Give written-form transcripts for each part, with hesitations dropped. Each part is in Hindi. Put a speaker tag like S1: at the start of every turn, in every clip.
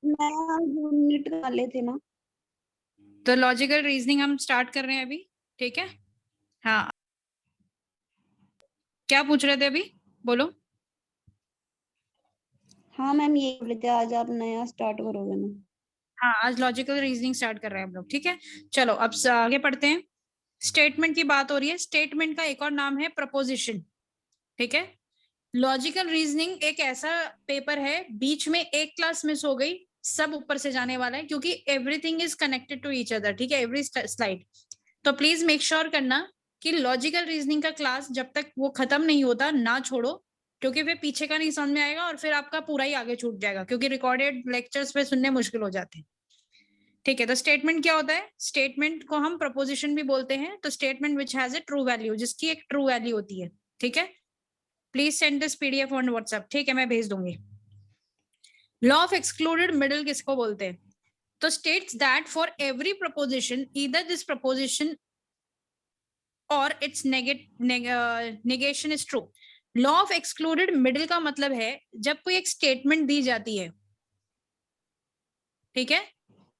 S1: मैं यूनिट वाले थे ना।
S2: तो लॉजिकल रीजनिंग हम स्टार्ट कर रहे हैं अभी, ठीक है। हाँ, क्या पूछ रहे थे अभी, बोलो।
S1: हाँ मैम, ये बोले थे आज आप नया स्टार्ट करोगे ना।
S2: हाँ, आज लॉजिकल रीजनिंग स्टार्ट कर रहे हैं हम लोग, ठीक है। चलो अब आगे पढ़ते हैं। स्टेटमेंट की बात हो रही है। स्टेटमेंट का एक और नाम है प्रपोजिशन, ठीक है। लॉजिकल रीजनिंग एक ऐसा पेपर है, बीच में एक क्लास मिस हो गई, सब ऊपर से जाने वाला है, क्योंकि everything is connected to each other, ठीक है, एवरी स्लाइड। तो प्लीज मेक श्योर करना कि लॉजिकल रीजनिंग का क्लास जब तक वो खत्म नहीं होता ना छोड़ो, क्योंकि फिर पीछे का नहीं समझ में आएगा और फिर आपका पूरा ही आगे छूट जाएगा, क्योंकि रिकॉर्डेड लेक्चर्स पे सुनने मुश्किल हो जाते हैं, ठीक है। तो स्टेटमेंट क्या होता है? स्टेटमेंट को हम प्रपोजिशन भी बोलते हैं। तो statement which has a true value, जिसकी एक ट्रू वैल्यू होती है, ठीक है। Please send this PDF on WhatsApp, ठीक है, मैं भेज दूंगी। लॉ ऑफ एक्सक्लूडेड मिडल किसको बोलते हैं? तो states that for every proposition either this proposition और its negation is true. Law of excluded middle का मतलब है जब कोई एक स्टेटमेंट दी जाती है, ठीक है,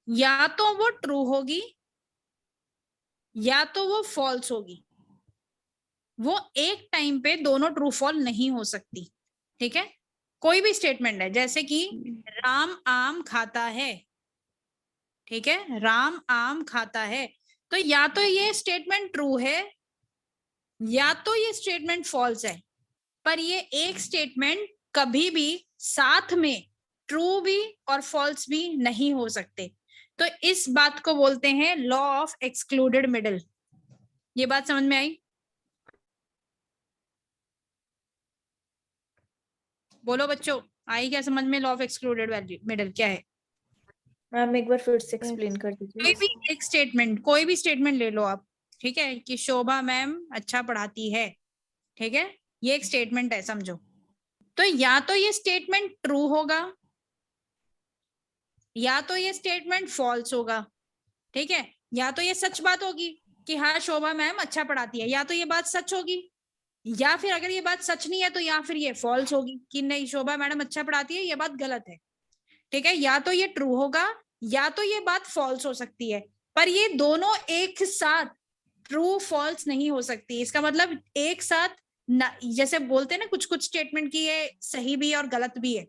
S2: या तो वो ट्रू होगी या तो वो फॉल्स होगी, वो एक टाइम पे दोनों ट्रू फॉल नहीं हो सकती, ठीक है। कोई भी स्टेटमेंट है, जैसे कि राम आम खाता है, ठीक है, राम आम खाता है, तो या तो ये स्टेटमेंट ट्रू है या तो ये स्टेटमेंट फॉल्स है, पर ये एक स्टेटमेंट कभी भी साथ में ट्रू भी और फॉल्स भी नहीं हो सकते। तो इस बात को बोलते हैं लॉ ऑफ एक्सक्लूडेड मिडल। ये बात समझ में आई? बोलो बच्चों, आई क्या समझ में? लॉ ऑफ एक्सक्लूडेड मिडल क्या है?
S3: मैम एक बार फिर से एक्सप्लेन कर दीजिए।
S2: कोई भी एक स्टेटमेंट, कोई भी स्टेटमेंट ले लो आप, ठीक है, कि शोभा मैम अच्छा पढ़ाती है, ठीक है, ये एक स्टेटमेंट है समझो। तो या तो ये स्टेटमेंट ट्रू होगा या तो ये स्टेटमेंट फॉल्स होगा, ठीक है। या तो ये सच बात होगी कि हाँ शोभा मैम अच्छा पढ़ाती है, या तो ये बात सच होगी, या फिर अगर ये बात सच नहीं है तो या फिर ये फॉल्स होगी कि नहीं शोभा मैडम अच्छा पढ़ाती है, ये बात गलत है, ठीक है। या तो ये ट्रू होगा या तो ये बात फॉल्स हो सकती है, पर ये दोनों एक साथ ट्रू फॉल्स नहीं हो सकती। इसका मतलब एक साथ जैसे बोलते हैं ना कुछ कुछ स्टेटमेंट की ये सही भी और गलत भी है,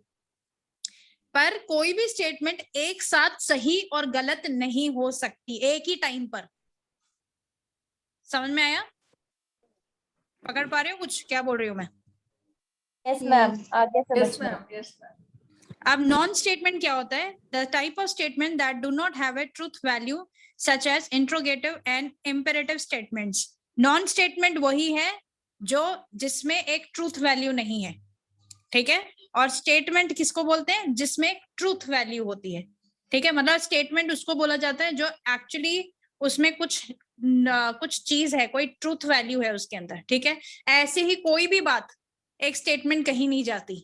S2: पर कोई भी स्टेटमेंट एक साथ सही और गलत नहीं हो सकती एक ही टाइम पर। समझ में आया? पकड़ पा रहे हो कुछ क्या बोल रही हूँ मैं?
S3: यस मैम, आगे समझ में।
S4: Yes ma'am.
S2: अब नॉन स्टेटमेंट क्या होता है? The type of statement that do not have a truth value such as interrogative and imperative statements. Non statement वही है जो जिसमें एक ट्रूथ वैल्यू नहीं है, ठीक है। और स्टेटमेंट किसको बोलते हैं? जिसमें एक ट्रूथ वैल्यू होती है, ठीक है। मतलब स्टेटमेंट उसको बोला जाता है जो एक्चुअली उसमें कुछ चीज है, कोई ट्रूथ वैल्यू है उसके अंदर, ठीक है। ऐसे ही कोई भी बात एक स्टेटमेंट कहीं नहीं जाती,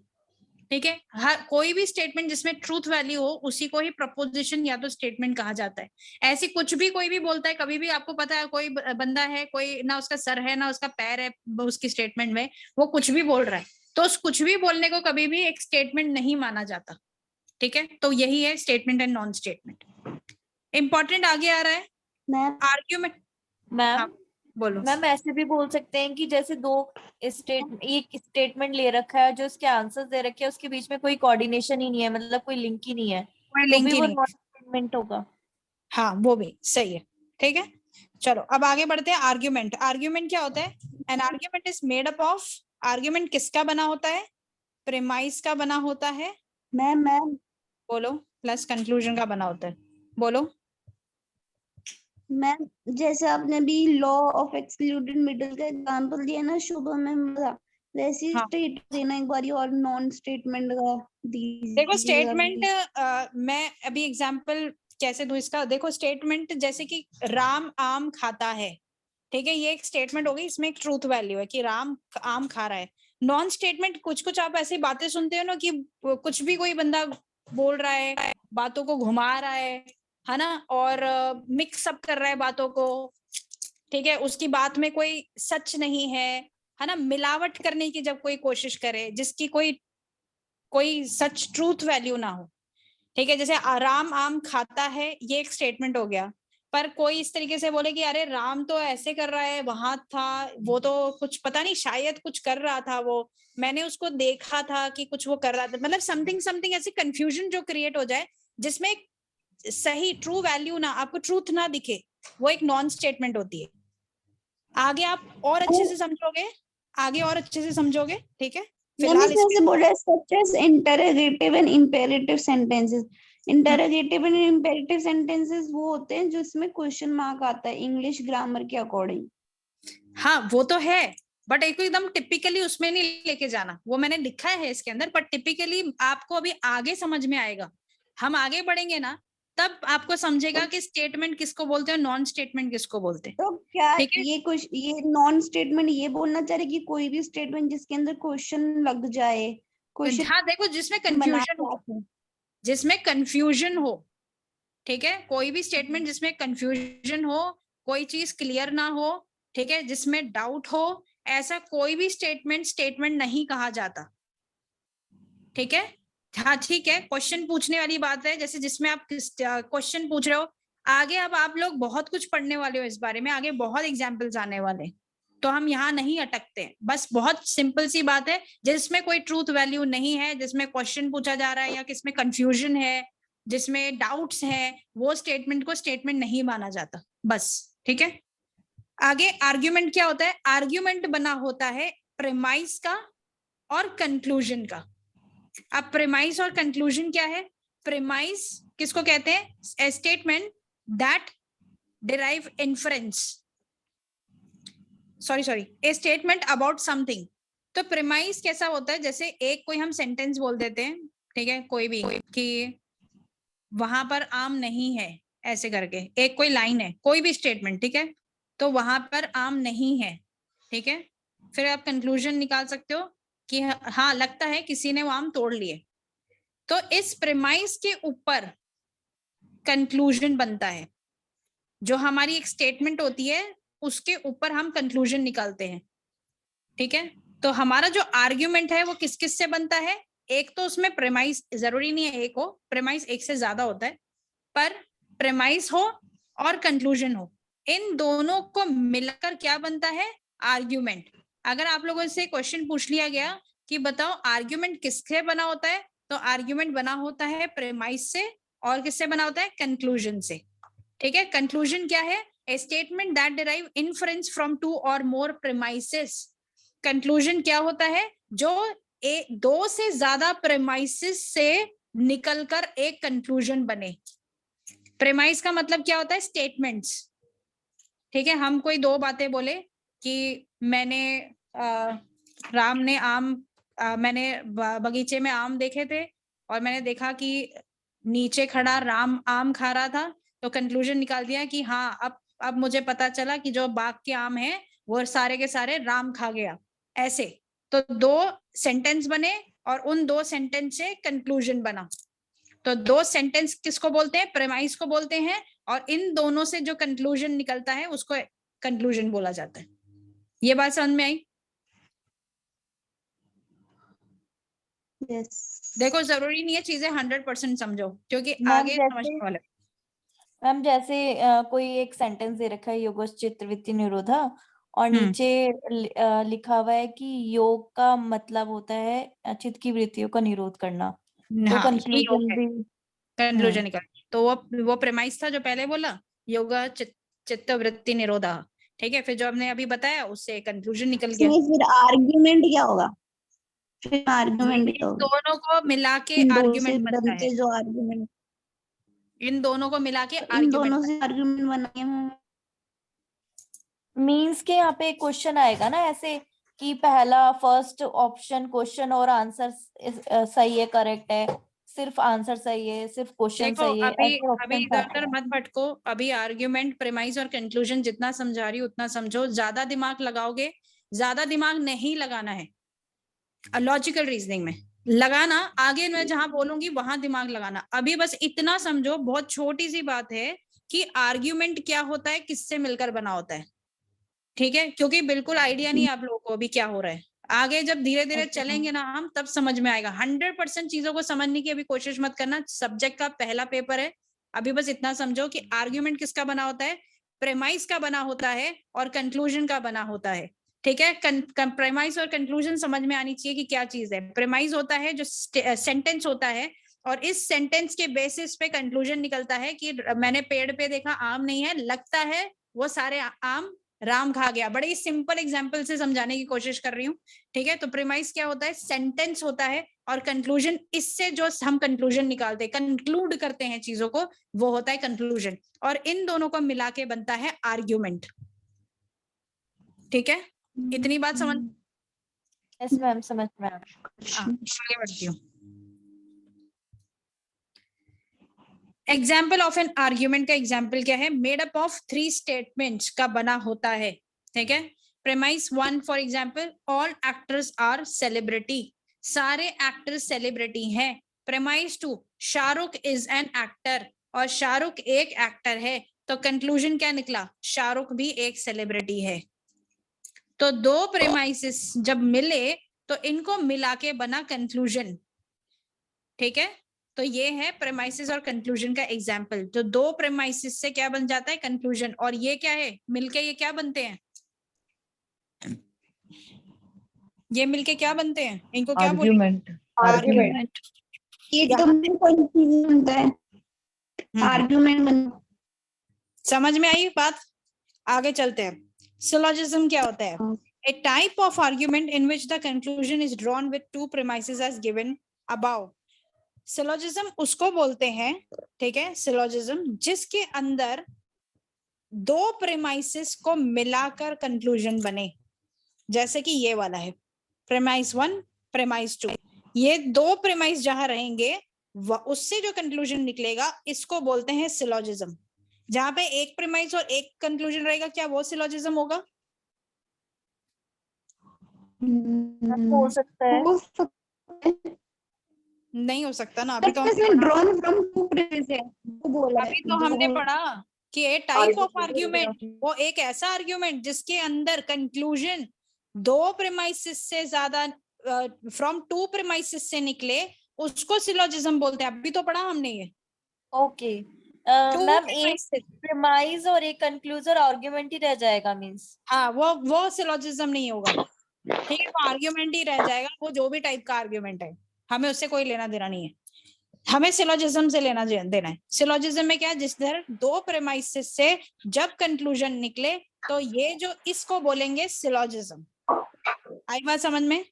S2: ठीक है। हर कोई भी स्टेटमेंट जिसमें ट्रूथ वैल्यू हो उसी को ही प्रपोजिशन या तो स्टेटमेंट कहा जाता है। ऐसी कुछ भी कोई भी बोलता है, कभी भी आपको पता है कोई बंदा है, कोई ना उसका सर है ना उसका पैर है उसकी स्टेटमेंट में, वो कुछ भी बोल रहा है, तो उस कुछ भी बोलने को कभी भी एक स्टेटमेंट नहीं माना जाता, ठीक है। तो यही है statement and non statement. Important आगे आ रहा है
S1: मैम
S2: आर्ग्यूमेंट।
S3: मैम
S2: बोलो।
S3: मैम ऐसे भी बोल सकते हैं कि जैसे दो एक स्टेटमेंट ले रखा है जो इसके आंसर्स दे रखे हैं, उसके बीच में कोई कोऑर्डिनेशन ही नहीं है, मतलब कोई लिंक ही नहीं है,
S2: कोई
S3: तो
S2: लिंक
S3: भी
S2: ही
S3: वो
S2: नहीं,
S3: नॉन स्टेटमेंट होगा।
S2: हाँ वो भी सही है, ठीक है। चलो अब आगे बढ़ते हैं। आर्ग्यूमेंट। आर्ग्यूमेंट क्या होता है? An argument is made up of. Argument किसका बना होता है? प्रेमाइस का बना होता है,
S1: मैम
S2: बोलो, प्लस कंक्लूजन का बना होता है, बोलो।
S1: मैम जैसे आपने भी लॉ ऑफ एक्सक्लूडेड मिडल का एग्जांपल दिया ना शुभ मैम वाला, वैसे ही
S2: हाँ।
S1: स्टेट देना एक बार और नॉन स्टेटमेंट का
S2: देखो
S1: दीजिएगा
S2: स्टेटमेंट
S1: please।
S2: मैं अभी एग्जांपल कैसे दूं इसका। देखो स्टेटमेंट जैसे कि राम आम खाता है, ठीक है, ये एक स्टेटमेंट होगी, इसमें एक ट्रूथ वैल्यू है कि राम आम खा रहा है। नॉन स्टेटमेंट कुछ कुछ आप ऐसी बातें सुनते हो ना कि कुछ भी कोई बंदा बोल रहा है, बातों को घुमा रहा है ना, और मिक्स अप कर रहा है बातों को, ठीक है, उसकी बात में कोई सच नहीं है ना, मिलावट करने की जब कोई कोशिश करे जिसकी कोई कोई सच ट्रूथ वैल्यू ना हो, ठीक है, जैसे राम आम खाता है, ये एक स्टेटमेंट हो गया। पर कोई इस तरीके से बोले कि अरे राम तो ऐसे कर रहा है, वहां था, वो तो कुछ पता नहीं, शायद कुछ कर रहा था, वो मैंने उसको देखा था कि कुछ वो कर रहा था, मतलब समथिंग समथिंग ऐसी कंफ्यूजन जो क्रिएट हो जाए, जिसमें सही ट्रू वैल्यू ना, आपको ट्रूथ ना दिखे, वो एक नॉन स्टेटमेंट होती है। आगे आप और अच्छे से समझोगे, आगे और अच्छे से समझोगे, ठीक है। फिलहाल
S1: जैसे बोल रहा है such as interrogative and imperative sentences. Interrogative and imperative sentences वो होते हैं जिसमें क्वेश्चन मार्क आता है इंग्लिश ग्रामर के अकॉर्डिंग।
S2: हाँ वो तो है, बट एक एकदम टिपिकली उसमें नहीं लेके जाना, वो मैंने लिखा है इसके अंदर, पर टिपिकली आपको अभी आगे समझ में आएगा, हम आगे बढ़ेंगे ना, तब आपको समझेगा कि स्टेटमेंट किसको बोलते हैं, नॉन स्टेटमेंट किसको बोलते हैं।
S1: तो क्या
S2: ठीक है,
S1: ये कुछ ये नॉन स्टेटमेंट ये बोलना चाह रहे कि कोई भी स्टेटमेंट जिसके अंदर क्वेश्चन लग जाए, क्वेश्चन
S2: हाँ देखो जिसमें
S1: बना
S2: कंफ्यूजन हो, जिसमें कंफ्यूजन हो, ठीक है, कोई भी स्टेटमेंट जिसमें कंफ्यूजन हो, कोई चीज क्लियर ना हो, ठीक है, जिसमें डाउट हो, ऐसा कोई भी स्टेटमेंट नहीं कहा जाता। ठीक है, हाँ ठीक है, क्वेश्चन पूछने वाली बात है, जैसे जिसमें आप क्वेश्चन पूछ रहे हो, आगे अब आप लोग बहुत कुछ पढ़ने वाले हो इस बारे में, आगे बहुत एग्जाम्पल्स आने वाले, तो हम यहाँ नहीं अटकते, बस बहुत सिंपल सी बात है, जिसमें कोई ट्रूथ वैल्यू नहीं है, जिसमें क्वेश्चन पूछा जा रहा है या किसमें कंफ्यूजन है, जिसमें डाउट्स है, वो स्टेटमेंट को स्टेटमेंट नहीं माना जाता, बस। ठीक है, आगे आर्ग्यूमेंट क्या होता है, आर्ग्यूमेंट बना होता है प्रेमाइस का और कंक्लूजन का। अब प्रेमाइस और कंक्लूजन क्या है, प्रेमाइस किसको कहते हैं, ए statement that derive inference, sorry A statement about something. तो प्रेमाइस कैसा होता है, जैसे एक कोई हम सेंटेंस बोल देते हैं, ठीक है, कोई भी कि वहां पर आम नहीं है, ऐसे करके एक कोई लाइन है, कोई भी स्टेटमेंट, ठीक है, तो वहां पर आम नहीं है, ठीक है, फिर आप कंक्लूजन निकाल सकते हो कि हाँ लगता है किसी ने वो आम तोड़ लिए, तो इस प्रेमाइस के ऊपर कंक्लूजन बनता है, जो हमारी एक स्टेटमेंट होती है उसके ऊपर हम कंक्लूजन निकालते हैं। ठीक है, तो हमारा जो आर्ग्यूमेंट है वो किस किस से बनता है, एक तो उसमें प्रेमाइस, जरूरी नहीं है एक हो, प्रेमाइस एक से ज्यादा होता है, पर प्रेमाइस हो और कंक्लूजन हो, इन दोनों को मिलकर क्या बनता है, आर्ग्यूमेंट। अगर आप लोगों से क्वेश्चन पूछ लिया गया कि बताओ आर्ग्यूमेंट किससे बना होता है, तो आर्ग्यूमेंट बना होता है प्रेमाइस से, और किससे बना होता है, कंक्लूजन से। ठीक है, कंक्लूजन क्या है, a statement that derive inference from two or more premises. Conclusion क्या होता है, जो दो से ज्यादा प्रेमाइसेस से निकलकर एक कंक्लूजन बने। प्रेमाइस का मतलब क्या होता है, स्टेटमेंट्स। ठीक है, हम कोई दो बातें बोले कि मैंने राम ने आम मैंने बगीचे में आम देखे थे और मैंने देखा कि नीचे खड़ा राम आम खा रहा था, तो कंक्लूजन निकाल दिया कि हाँ अब मुझे पता चला कि जो बाग के आम है वो सारे के सारे राम खा गया, ऐसे। तो दो सेंटेंस बने और उन दो सेंटेंस से कंक्लूजन बना, तो दो सेंटेंस किसको बोलते हैं, प्रेमाइस को बोलते हैं, और इन दोनों से जो कंक्लूजन निकलता है उसको कंक्लूजन बोला जाता है। ये बात समझ में आई?
S1: यस
S2: देखो जरूरी नहीं है चीजें 100% समझो, क्योंकि
S3: मैम
S2: आगे समझने वाले।
S3: मैम जैसे कोई एक सेंटेंस दे रखा है योग चित्तवृत्ति निरोधा, और नीचे लिखा हुआ है कि योग का मतलब होता है चित्त की वृत्तियों का निरोध करना, तो
S2: हाँ ये योग
S3: कंक्लूजन
S2: है,
S3: भी
S2: कंक्लूजन निकल, तो वो प्रेमाइस था जो पहले बोला, योग चित्त वृत्ति निरोधा। ठीक है, फिर जो हमने अभी बताया उससे कंक्लूजन निकल गया।
S1: फिर आर्ग्यूमेंट क्या होगा, फिर आर्ग्यूमेंट क्या
S2: इन
S1: होगा,
S2: दोनों को मिला के
S1: इन दो से
S2: आर्ग्यूमेंट बनता है,
S1: बनते जो आर्ग्यूमेंट,
S2: इन दोनों को मिला के
S1: इन दोनों
S2: आर्ग्यूमेंट।
S1: से आर्ग्यूमेंट बनाए हैं।
S3: मीन्स के यहाँ पे एक क्वेश्चन आएगा ना ऐसे कि पहला फर्स्ट ऑप्शन क्वेश्चन और आंसर सही है, करेक्ट है, सिर्फ आंसर सही है, सिर्फ क्वेश्चन
S2: देखो
S3: सही है,
S2: अभी
S3: ऐसे
S2: अभी
S3: ऑप्शन
S2: इधर
S3: आते
S2: उधर
S3: हैं।
S2: मत भटको, अभी आर्ग्यूमेंट प्रेमाइस और कंक्लूजन जितना समझा रही हूँ उतना समझो, ज्यादा दिमाग लगाओगे, ज्यादा दिमाग नहीं लगाना है लॉजिकल रीजनिंग में, लगाना आगे मैं जहां बोलूंगी वहां दिमाग लगाना, अभी बस इतना समझो, बहुत छोटी सी बात है कि आर्ग्यूमेंट क्या होता है, किससे मिलकर बना होता है। ठीक है, क्योंकि बिल्कुल आइडिया नहीं आप लोगों को अभी क्या हो रहा है, आगे जब धीरे धीरे
S1: अच्छा।
S2: चलेंगे ना हम, तब समझ में आएगा। 100% चीजों को समझने की अभी कोशिश मत करना, सब्जेक्ट का पहला पेपर है। अभी बस इतना समझो कि आर्ग्यूमेंट किसका बना होता है, प्रेमाइस का बना होता है और कंक्लूजन का बना होता है। ठीक है, प्रेमाइस और कंक्लूजन समझ में आनी चाहिए कि क्या चीज है। प्रेमाइस होता है जो सेंटेंस होता है, और इस सेंटेंस के बेसिस पे कंक्लूजन निकलता है कि मैंने पेड़ पे देखा आम नहीं है, लगता है वो सारे आम राम खा गया। बड़े ही सिंपल एग्जांपल से समझाने की कोशिश कर रही हूँ। ठीक है, तो प्रीमाइस क्या होता है, सेंटेंस होता है, और कंक्लूजन, इससे जो हम कंक्लूजन निकालते हैं, कंक्लूड करते हैं चीजों को, वो होता है कंक्लूजन। और इन दोनों को मिला के बनता है आर्ग्यूमेंट। ठीक है, इतनी बात समझ?
S3: यस मैम, समझ में आ गया।
S2: आगे बढ़ती हूँ। एग्जाम्पल ऑफ एन आर्ग्यूमेंट का एग्जाम्पल क्या है, मेड अप ऑफ 3 स्टेटमेंट्स का बना होता है। ठीक है, premise 1 for example, all actors are celebrity, सारे एक्टर्स सेलिब्रिटी हैं। Premise 2, Shahrukh is an actor, और शाहरुख एक एक्टर है। तो कंक्लूजन क्या निकला, शाहरुख भी एक सेलिब्रिटी है। तो दो प्रेमाइसिस जब मिले तो इनको मिला के बना कंक्लूजन। ठीक है, तो ये है प्रेमाइसिस और कंक्लूजन का एग्जाम्पल। तो दो प्रेमाइसिस से क्या बन जाता है, कंक्लूजन, और ये क्या है, मिलके ये क्या बनते हैं, ये मिलके क्या बनते हैं, इनको क्या बोलेंगे, आर्ग्यूमेंट।
S1: ये तो कंफ्यूजन बनता है, आर्ग्यूमेंट बनता
S2: समझ में आई बात? आगे चलते हैं। सिलोजिज्म क्या होता है, a type of argument in which the conclusion is drawn with 2 premises as given above. Syllogism उसको बोलते हैं, ठीक है, सिलोजिज्म जिसके अंदर 2 प्रेमाइसिस को मिलाकर कंक्लूजन बने। जैसे कि ये वाला है, प्रेमाइस 1, प्रेमाइस 2, ये 2 प्रेमाइस जहां रहेंगे उससे जो कंक्लूजन निकलेगा, इसको बोलते हैं सिलोजिज्म। जहां पे एक प्रेमाइस और एक कंक्लूजन रहेगा, क्या वो सिलोजिज्म होगा?
S3: हो सकता है।
S2: नहीं हो सकता ना, अभी तो हमने पढ़ा कि ए टाइप ऑफ आर्ग्यूमेंट, वो एक ऐसा आर्ग्यूमेंट जिसके अंदर कंक्लूजन 2 प्रेमाइसिस से ज्यादा, फ्रॉम 2 प्रेमाइसिस से निकले, उसको सिलोजिज्म बोलते हैं। अभी तो पढ़ा हमने ये।
S3: ओके मैम, एक प्रेमाइज और एक कंक्लूजन आर्ग्यूमेंट ही रह जाएगा मींस।
S2: हाँ, वो सिलोजिज्म नहीं होगा। ठीक है, वो आर्ग्यूमेंट ही रह जाएगा, वो जो भी टाइप का आर्ग्यूमेंट है, हमें उससे कोई लेना देना नहीं है। हमें सिलोजिज्म से लेना देना है। सिलोजिज्म में क्या है, जिस तरह 2 प्रेमाइसिस से जब कंक्लूजन निकले, तो ये जो इसको बोलेंगे सिलोजिज्म। आई बात समझ में?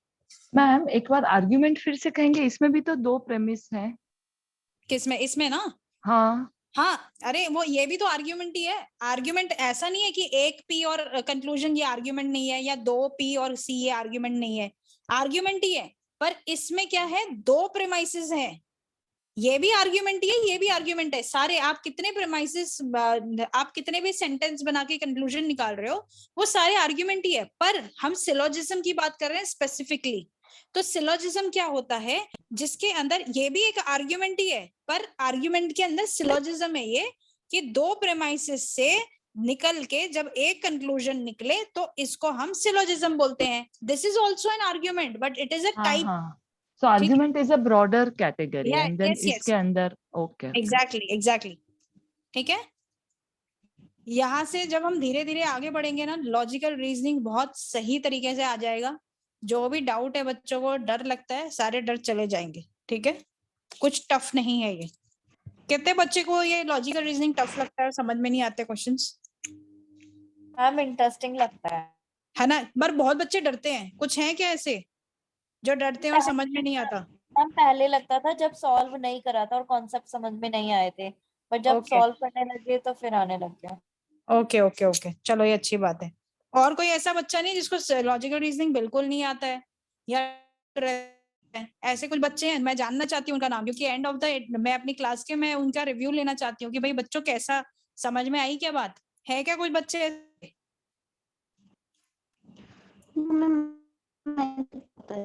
S4: मैम एक बार आर्ग्यूमेंट फिर से कहेंगे, इसमें भी तो 2 प्रेमिस हैं।
S2: किसमें? इसमें ना?
S4: हाँ
S2: हाँ, अरे वो ये भी तो आर्ग्यूमेंट ही है। आर्ग्यूमेंट ऐसा नहीं है कि एक पी और कंक्लूजन ये आर्ग्यूमेंट नहीं है, या 2 पी और सी ये आर्ग्यूमेंट नहीं है, आर्ग्यूमेंट ही है। पर इसमें क्या है, 2 प्रेमाइसिस हैं, ये भी आर्ग्यूमेंट ही है, ये भी आर्ग्यूमेंट है। सारे आप कितने प्रेमाइसिस, आप कितने भी सेंटेंस बना के कंक्लूजन निकाल रहे हो, वो सारे आर्ग्यूमेंट ही है। पर हम सिलोजिज्म की बात कर रहे हैं स्पेसिफिकली। तो सिलोजिज्म क्या होता है, जिसके अंदर ये भी एक आर्ग्यूमेंट ही है, पर आर्ग्यूमेंट के अंदर सिलोजिज्म है ये, कि 2 प्रेमाइसिस से निकल के जब एक कंक्लूजन निकले, तो इसको हम सिलोजिज्म बोलते हैं। This is also an argument, but it is a type.
S4: So argument is a broader category,
S2: Yeah,
S4: and then
S2: yes, yes.
S4: इसके अंदर okay.
S2: एग्जैक्टली। ठीक है, यहाँ से जब हम धीरे धीरे आगे बढ़ेंगे ना, लॉजिकल रीजनिंग बहुत सही तरीके से आ जाएगा। जो भी डाउट है बच्चों को, डर लगता है, सारे डर चले जाएंगे। ठीक है, कुछ टफ नहीं है ये। कितने बच्चे को ये लॉजिकल रीजनिंग टफ लगता है, समझ में नहीं आते क्वेश्चंस?
S3: मैम इंटरेस्टिंग लगता
S2: है ना, पर बहुत बच्चे डरते हैं। कुछ हैं क्या ऐसे जो डरते हैं और समझ में नहीं आता?
S3: मैम पहले लगता था जब सॉल्व नहीं करा था और कॉन्सेप्ट समझ में नहीं आए थे, पर जब
S2: Okay.
S3: सॉल्व करने लगे तो फिर आने लग गया।
S2: ओके ओके ओके, चलो ये अच्छी बात है। और कोई ऐसा बच्चा नहीं जिसको लॉजिकल रीजनिंग बिल्कुल नहीं आता है, या ऐसे कुछ बच्चे हैं? मैं जानना चाहती हूँ उनका नाम, क्योंकि एंड ऑफ द मैं अपनी क्लास के मैं उनका रिव्यू लेना चाहती हूँ कि भाई बच्चों कैसा समझ में आई क्या बात है। क्या कुछ बच्चे ऐसे?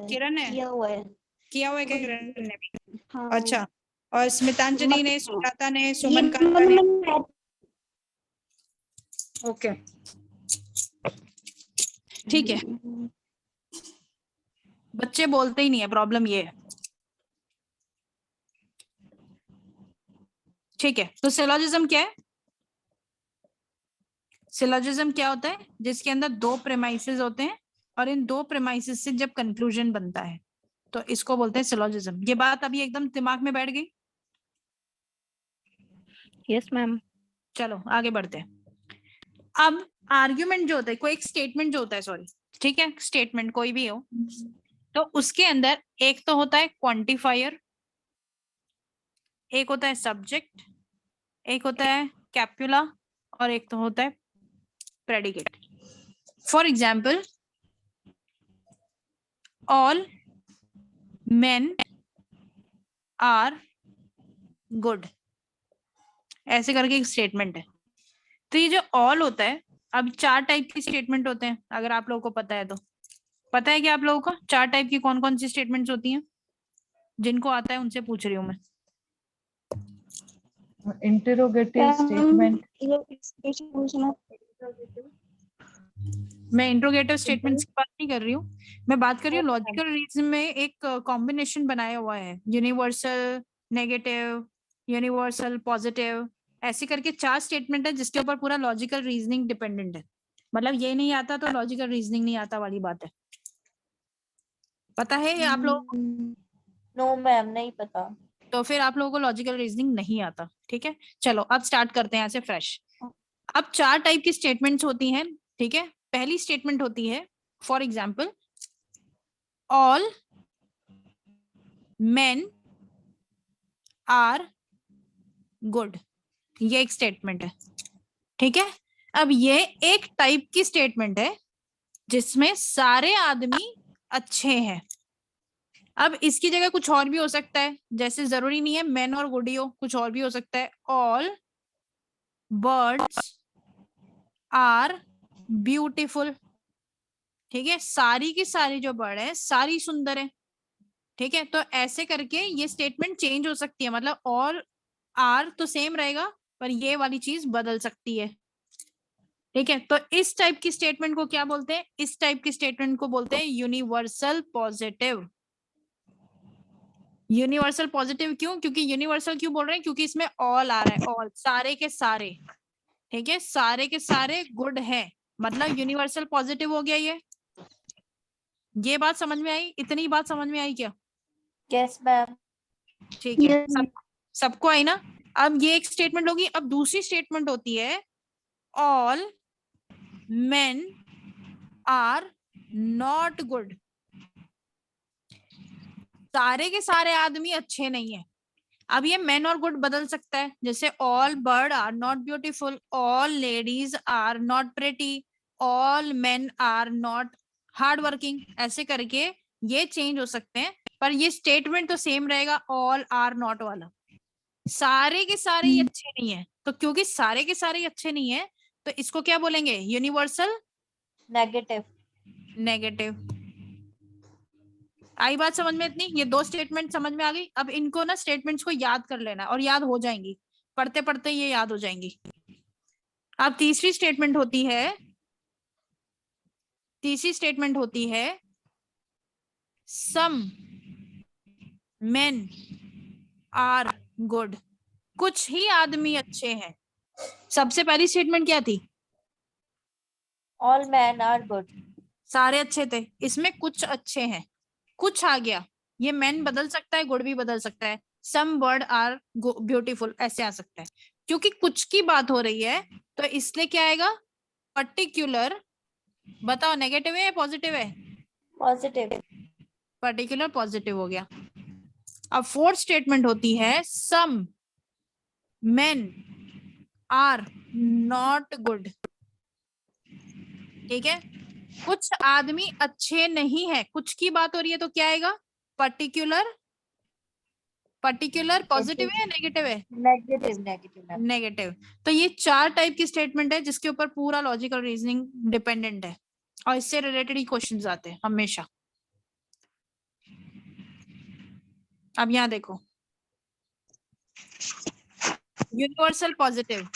S2: किरण है,
S1: किया हुआ है।
S2: किया हुआ है क्या किरण ने भी?
S1: हाँ।
S2: अच्छा, और स्मितांजलि ने, सुजाता ने, सुमन
S1: ये
S2: कांता ने?
S1: मैंने
S2: ओके, ठीक है। बच्चे बोलते ही नहीं है, प्रॉब्लम ये है। ठीक है, तो सिलोजिज्म क्या है? सिलोजिज्म क्या होता है? जिसके अंदर दो प्रेमाइसेस होते हैं और इन दो प्रेमाइसेस से जब कंक्लूजन बनता है तो इसको बोलते हैं सिलोजिज्म। ये बात अभी एकदम दिमाग में बैठ गई?
S5: Yes ma'am.
S2: चलो आगे बढ़ते हैं। अब आर्ग्यूमेंट जो होता है, कोई एक स्टेटमेंट जो होता है, सॉरी, ठीक है, स्टेटमेंट कोई भी हो, तो उसके अंदर एक तो होता है क्वांटिफायर, एक होता है सब्जेक्ट, एक होता है कैपुला और एक तो होता है predicate. For example, all men are good, ऐसे करके एक स्टेटमेंट है। तो ये जो ऑल होता है, अब 4 टाइप के स्टेटमेंट होते हैं, अगर आप लोगों को पता है तो। पता है क्या आप लोगों को 4 टाइप की कौन कौन सी स्टेटमेंट्स होती हैं? जिनको आता है उनसे पूछ रही हूँ मैं।
S4: Interrogative statement.
S2: मैं इंट्रोगेटिव स्टेटमेंट्स की बात नहीं कर रही हूँ, मैं बात कर रही हूँ लॉजिकल रीजन में एक कॉम्बिनेशन बनाया हुआ है, यूनिवर्सल, नेगेटिव, यूनिवर्सल, पॉजिटिव, ऐसे करके 4 स्टेटमेंट है जिसके ऊपर पूरा लॉजिकल रीजनिंग डिपेंडेंट है। मतलब ये नहीं आता तो लॉजिकल रीजनिंग नहीं आता वाली बात है। पता है ये आप लोगों को?
S3: नो मैम, नहीं पता।
S2: तो फिर आप लोगों को लॉजिकल रीजनिंग नहीं आता। ठीक है, चलो अब स्टार्ट करते हैं यहाँ से फ्रेश। अब 4 टाइप की स्टेटमेंट्स होती हैं, ठीक है। पहली स्टेटमेंट होती है, for example, all men are good, ये एक स्टेटमेंट है, ठीक है। अब ये एक टाइप की स्टेटमेंट है जिसमें सारे आदमी अच्छे हैं। अब इसकी जगह कुछ और भी हो सकता है, जैसे जरूरी नहीं है मेन और गुड ही हो, कुछ और भी हो सकता है, ऑल बर्ड्स आर ब्यूटीफुल, ठीक है, सारी की सारी जो बर्ड है सारी सुंदर है, ठीक है। तो ऐसे करके ये स्टेटमेंट चेंज हो सकती है, मतलब ऑल आर तो सेम रहेगा पर ये वाली चीज बदल सकती है, ठीक है। तो इस टाइप की स्टेटमेंट को क्या बोलते हैं? इस टाइप की स्टेटमेंट को बोलते हैं यूनिवर्सल पॉजिटिव। यूनिवर्सल पॉजिटिव क्यों? क्योंकि यूनिवर्सल क्यों बोल रहे हैं? क्योंकि इसमें ऑल आ रहा है, ऑल, सारे के सारे, ठीक है, सारे के सारे गुड है, मतलब यूनिवर्सल पॉजिटिव हो गया ये बात समझ में आई? इतनी बात समझ में आई क्या?
S3: Yes ma'am.
S2: ठीक है, सबको आई ना? अब ये एक स्टेटमेंट होगी। अब दूसरी स्टेटमेंट होती है, all men are not good, सारे के सारे आदमी अच्छे नहीं है। अब ये मेन और गुड बदल सकता है, जैसे all bird are not beautiful, all ladies are not pretty, all men are not hard working, ऐसे करके ये चेंज हो सकते हैं, पर ये स्टेटमेंट तो सेम रहेगा, ऑल आर नॉट वाला। सारे के सारे ही अच्छे नहीं है, तो क्योंकि सारे के सारे ही अच्छे नहीं है तो इसको क्या बोलेंगे? Universal
S3: negative.
S2: नेगेटिव। आई बात समझ में इतनी? ये 2 स्टेटमेंट समझ में आ गई। अब इनको ना स्टेटमेंट्स को याद कर लेना और याद हो जाएंगी, पढ़ते पढ़ते ये याद हो जाएंगी। अब तीसरी स्टेटमेंट होती है सम मेन आर गुड, कुछ ही आदमी अच्छे हैं। सबसे पहली स्टेटमेंट क्या थी?
S3: All man are good.
S2: सारे अच्छे थे, इसमें कुछ अच्छे हैं, कुछ आ गया, ये मैन बदल सकता है, गुड भी बदल सकता है, सम बर्ड आर ब्यूटीफुल ऐसे आ सकता है। क्योंकि कुछ की बात हो रही है तो इसलिए क्या आएगा? पर्टिकुलर। बताओ नेगेटिव है या पॉजिटिव है?
S3: पॉजिटिव।
S2: पर्टिकुलर पॉजिटिव हो गया। अब फोर्थ स्टेटमेंट होती है some men are not good, ठीक है, कुछ आदमी अच्छे नहीं है, कुछ की बात हो रही है तो क्या आएगा? पर्टिकुलर। पर्टिकुलर पॉजिटिव है या नेगेटिव है?
S3: नेगेटिव। नेगेटिव।
S2: नेगेटिव। तो ये 4 टाइप की स्टेटमेंट है जिसके ऊपर पूरा लॉजिकल रीजनिंग डिपेंडेंट है और इससे रिलेटेड ही क्वेश्चंस आते हैं हमेशा। अब यहाँ देखो, universal positive,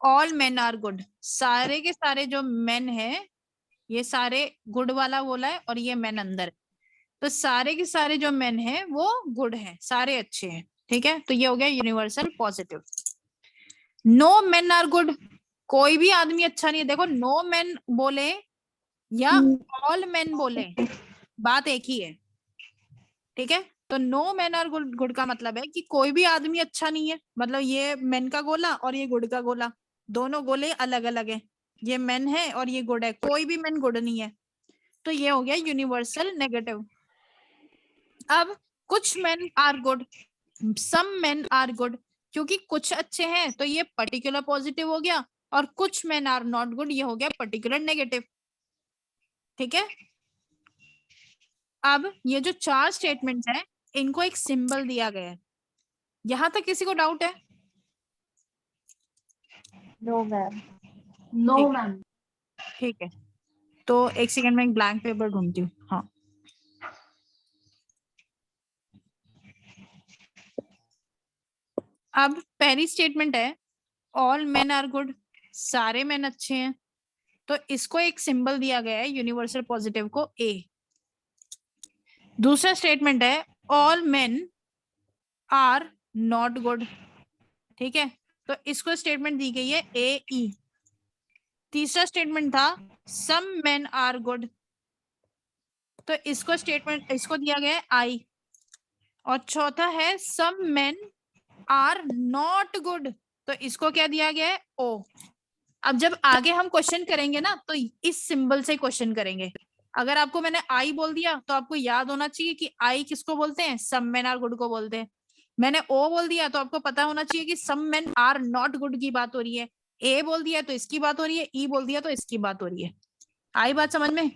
S2: all men are good, सारे के सारे जो मेन है ये सारे गुड वाला बोला है और ये मेन अंदर है। तो सारे के सारे जो मेन हैं वो गुड हैं, सारे अच्छे हैं, ठीक है। तो ये हो गया universal positive. No men are good, कोई भी आदमी अच्छा नहीं है। देखो नो मेन बोले या ऑल मेन बोले, बात एक ही है, ठीक है। तो no men are good, good का मतलब है कि कोई भी आदमी अच्छा नहीं है, मतलब ये मेन का गोला और ये गुड का गोला, दोनों गोले अलग अलग है, ये मेन है और ये गुड है, कोई भी मेन गुड नहीं है। तो ये हो गया यूनिवर्सल नेगेटिव। अब कुछ men are good, some men are good, क्योंकि कुछ अच्छे हैं तो ये पर्टिकुलर पॉजिटिव हो गया, और कुछ मेन आर नॉट गुड, ये हो गया पर्टिकुलर नेगेटिव, ठीक है। अब ये जो 4 स्टेटमेंट्स हैं इनको एक सिंबल दिया गया है। यहां तक किसी को डाउट है?
S3: No ma'am.
S4: नो
S2: ठीक है।
S4: मैम।
S2: ठीक है, तो एक सेकंड में एक ब्लैंक पेपर ढूंढती हूँ। हाँ, अब पहली स्टेटमेंट है ऑल मेन आर गुड, सारे मेन अच्छे हैं, तो इसको एक सिंबल दिया गया है यूनिवर्सल पॉजिटिव को ए। दूसरा स्टेटमेंट है all men are not good, ठीक है, तो इसको स्टेटमेंट दी गई है ए ई। तीसरा स्टेटमेंट था सम मेन आर गुड, तो इसको स्टेटमेंट इसको दिया गया है आई। और चौथा है some men are not good, तो इसको क्या दिया गया है ओ। अब जब आगे हम क्वेश्चन करेंगे ना तो इस सिंबल से क्वेश्चन करेंगे। अगर आपको मैंने आई बोल दिया तो आपको याद होना चाहिए कि आई किसको बोलते हैं, सम मेन आर गुड को बोलते हैं। मैंने ओ बोल दिया तो आपको पता होना चाहिए कि some men are not good की बात हो रही है। ए बोल दिया तो इसकी बात हो रही है, ई बोल दिया तो इसकी बात हो रही है। आई बात समझ में?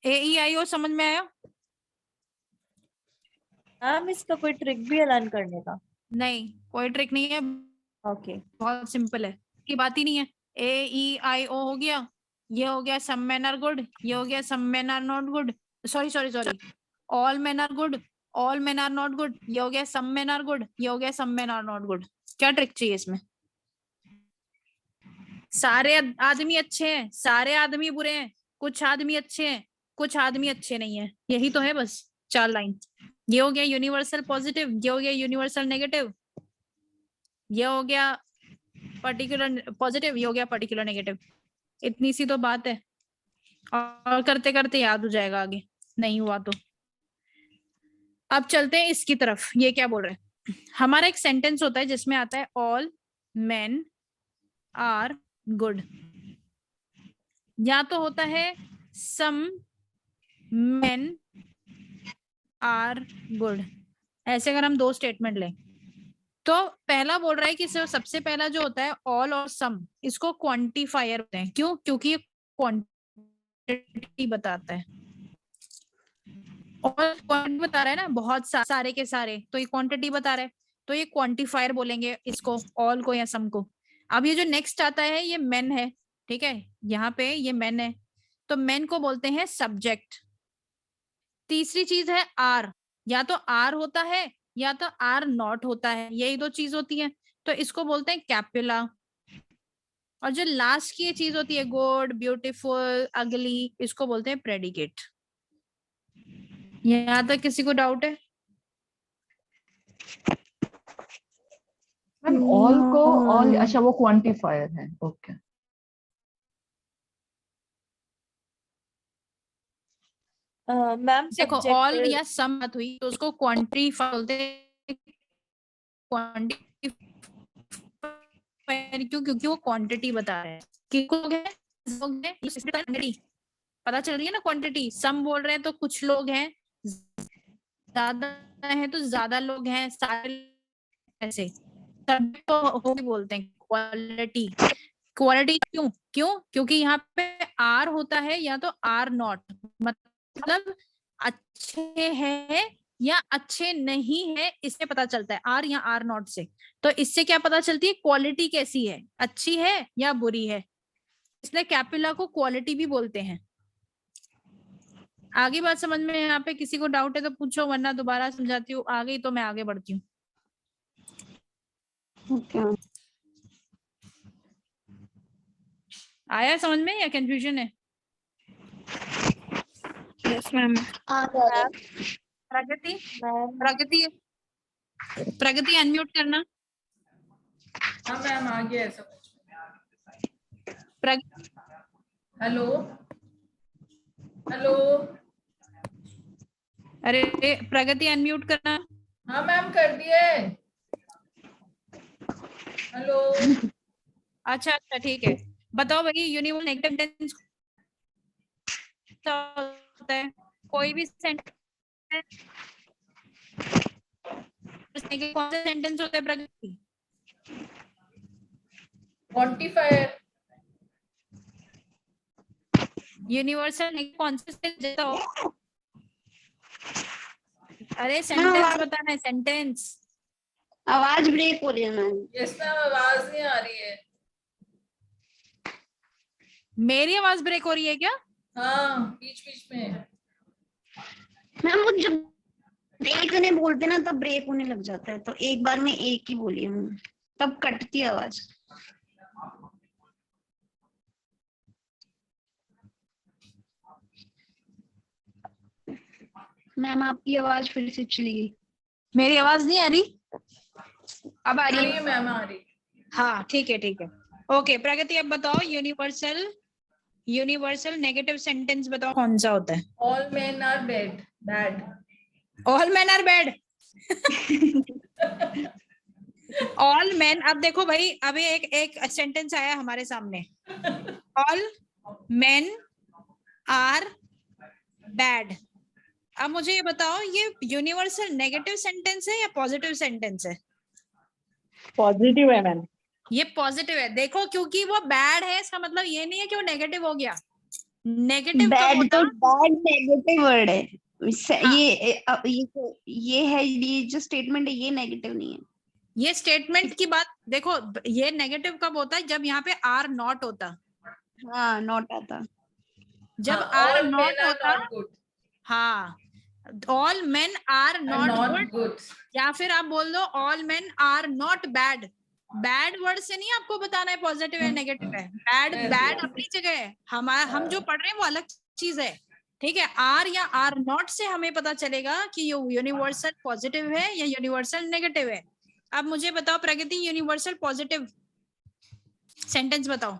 S2: ए ई आई ओ समझ में आया?
S3: मैम इसका कोई ट्रिक भी है लर्न करने का?
S2: नहीं, कोई ट्रिक नहीं है,
S3: ओके।
S2: बहुत सिंपल है, की बात ही नहीं है। ए ई आई ओ हो गया, ये हो गया सम मेन आर गुड, ये हो गया some men are not good, sorry sorry sorry, all men are good, all men are not good, ये हो गया सम मेन आर गुड, ये हो गया some men are not good. क्या ट्रिक चाहिए इसमें? सारे आदमी अच्छे हैं, सारे आदमी बुरे हैं, कुछ आदमी अच्छे हैं, कुछ आदमी अच्छे नहीं है, यही तो है बस 4 लाइन। ये हो गया यूनिवर्सल पॉजिटिव, ये हो गया यूनिवर्सल नेगेटिव, ये हो गया पर्टिकुलर पॉजिटिव, ये हो गया पर्टिकुलर नेगेटिव। इतनी सी तो बात है, और करते करते याद हो जाएगा आगे, नहीं हुआ तो। अब चलते हैं इसकी तरफ, ये क्या बोल रहे हैं। हमारा एक सेंटेंस होता है जिसमें आता है ऑल मेन आर गुड, या तो होता है सम मेन आर गुड। ऐसे अगर हम 2 स्टेटमेंट लें तो पहला बोल रहा है कि सबसे पहला जो होता है ऑल और सम, इसको क्वांटिफायर होते हैं। क्यों? क्योंकि ये क्वांटिटी बताता है, और क्वांटिटी बता रहा है ना, बहुत सारे के सारे, तो ये क्वांटिटी बता रहा है, तो ये क्वांटिफायर बोलेंगे इसको, ऑल को या सम को। अब ये जो नेक्स्ट आता है ये मेन है, ठीक है, यहाँ पे ये मेन है, तो मेन को बोलते हैं सब्जेक्ट। तीसरी चीज है आर, या तो आर होता है या तो आर नॉट होता है, यही 2 चीज होती है, तो इसको बोलते हैं कैपिला। और जो लास्ट की ये चीज होती है गुड, ब्यूटीफुल, अगली, इसको बोलते हैं प्रेडिकेट। यहाँ तक किसी को डाउट है?
S4: मैम ऑल को ऑल, अच्छा वो क्वांटिफायर है, ओके।
S3: मैम
S2: देखो ऑल या सम बात हुई तो उसको क्वांटिफाई बोलते हैं, क्वांटिफायर क्यों? क्योंकि वो क्वांटिटी बता रहे हैं कि लोग हैं, क्वांटिटी पता चल रही है ना, क्वांटिटी। सम बोल रहे हैं तो कुछ लोग हैं, ज्यादा है तो ज्यादा लोग हैं, सारे ऐसे। सब्जेक्ट तो हो भी बोलते हैं क्वालिटी। क्वालिटी क्यों? क्यों? क्योंकि यहाँ पे आर होता है या तो आर नॉट, मतलब अच्छे हैं या अच्छे नहीं है, इससे पता चलता है आर या आर नॉट से। तो इससे क्या पता चलती है क्वालिटी कैसी है, अच्छी है या बुरी है, इसलिए कैपिला को क्वालिटी भी बोलते हैं। आगे बात समझ में यहाँ पे किसी को डाउट है तो पूछो, वरना दोबारा समझाती हूँ। आ गई तो मैं आगे बढ़ती हूँ।
S1: ओके।
S2: आया समझ में या कंफ्यूजन है?
S3: Yes ma'am.
S2: Pragati,
S3: ma'am
S2: Pragati, Pragati unmute करना।
S5: हाँ मैम आ गया है सब। Hello hello.
S2: अरे प्रगति अनम्यूट करना।
S5: हाँ मैम कर दिए। हेलो।
S2: अच्छा अच्छा ठीक है, बताओ भाई यूनिवर्सल नेगेटिव टेंस होता है? कोई भी सेंटेंस, कौन सा सेंटेंस होता है प्रगति?
S5: क्वांटिफायर।
S2: यूनिवर्सल कौन से जैसा हो? अरे सेंटेंस बताना है, सेंटेंस।
S1: आवाज ब्रेक हो रही है मैम।
S5: यस मैम आवाज नहीं आ रही है।
S2: मेरी आवाज ब्रेक हो रही है क्या?
S5: हाँ बीच बीच में।
S1: मैम वो जब एक जने बोलते ना तब ब्रेक होने लग जाता है, तो एक बार में एक ही बोली हूँ तब कटती है आवाज। मैम आपकी आवाज फिर से चली गई।
S2: मेरी आवाज नहीं आ रही? अब आ
S5: आ
S2: रही
S5: रही
S2: है?
S5: है मैम आ रही।
S2: हाँ ठीक है ठीक है। ओके प्रगति अब बताओ यूनिवर्सल, यूनिवर्सल नेगेटिव सेंटेंस बताओ कौन सा होता है?
S5: All men are bad.
S2: All man are bad. All man, अब देखो भाई अभी एक सेंटेंस आया हमारे सामने, ऑल मैन आर बैड। अब मुझे ये बताओ ये यूनिवर्सल नेगेटिव सेंटेंस है या पॉजिटिव सेंटेंस है?
S6: पॉजिटिव है मैम।
S2: ये पॉजिटिव है। देखो क्योंकि वो बैड है इसका मतलब ये नहीं है कि वो नेगेटिव हो गया। नेगेटिव कब
S1: बैड
S2: होता?
S1: तो बैड नेगेटिव वर्ड है।
S2: हाँ।
S1: ये है, ये जो स्टेटमेंट है ये नेगेटिव नहीं है।
S2: ये स्टेटमेंट की बात देखो, ये नेगेटिव कब होता है? जब यहाँ पे आर नॉट होता।
S1: हाँ नॉट आता।
S2: जब are
S5: all
S2: not
S5: men are
S2: होता,
S5: नॉट गुड।
S2: हाँ all men are not
S5: not
S2: good,
S5: good.
S2: या फिर आप बोल दो all men are not bad. Bad word से नहीं आपको बताना है पॉजिटिव है नेगेटिव है। बैड बैड अपनी जगह है, हम जो पढ़ रहे हैं वो अलग चीज है। ठीक है, आर या आर नॉट से हमें पता चलेगा कि ये यूनिवर्सल पॉजिटिव है या यूनिवर्सल नेगेटिव है। अब मुझे बताओ प्रगति यूनिवर्सल पॉजिटिव सेंटेंस बताओ।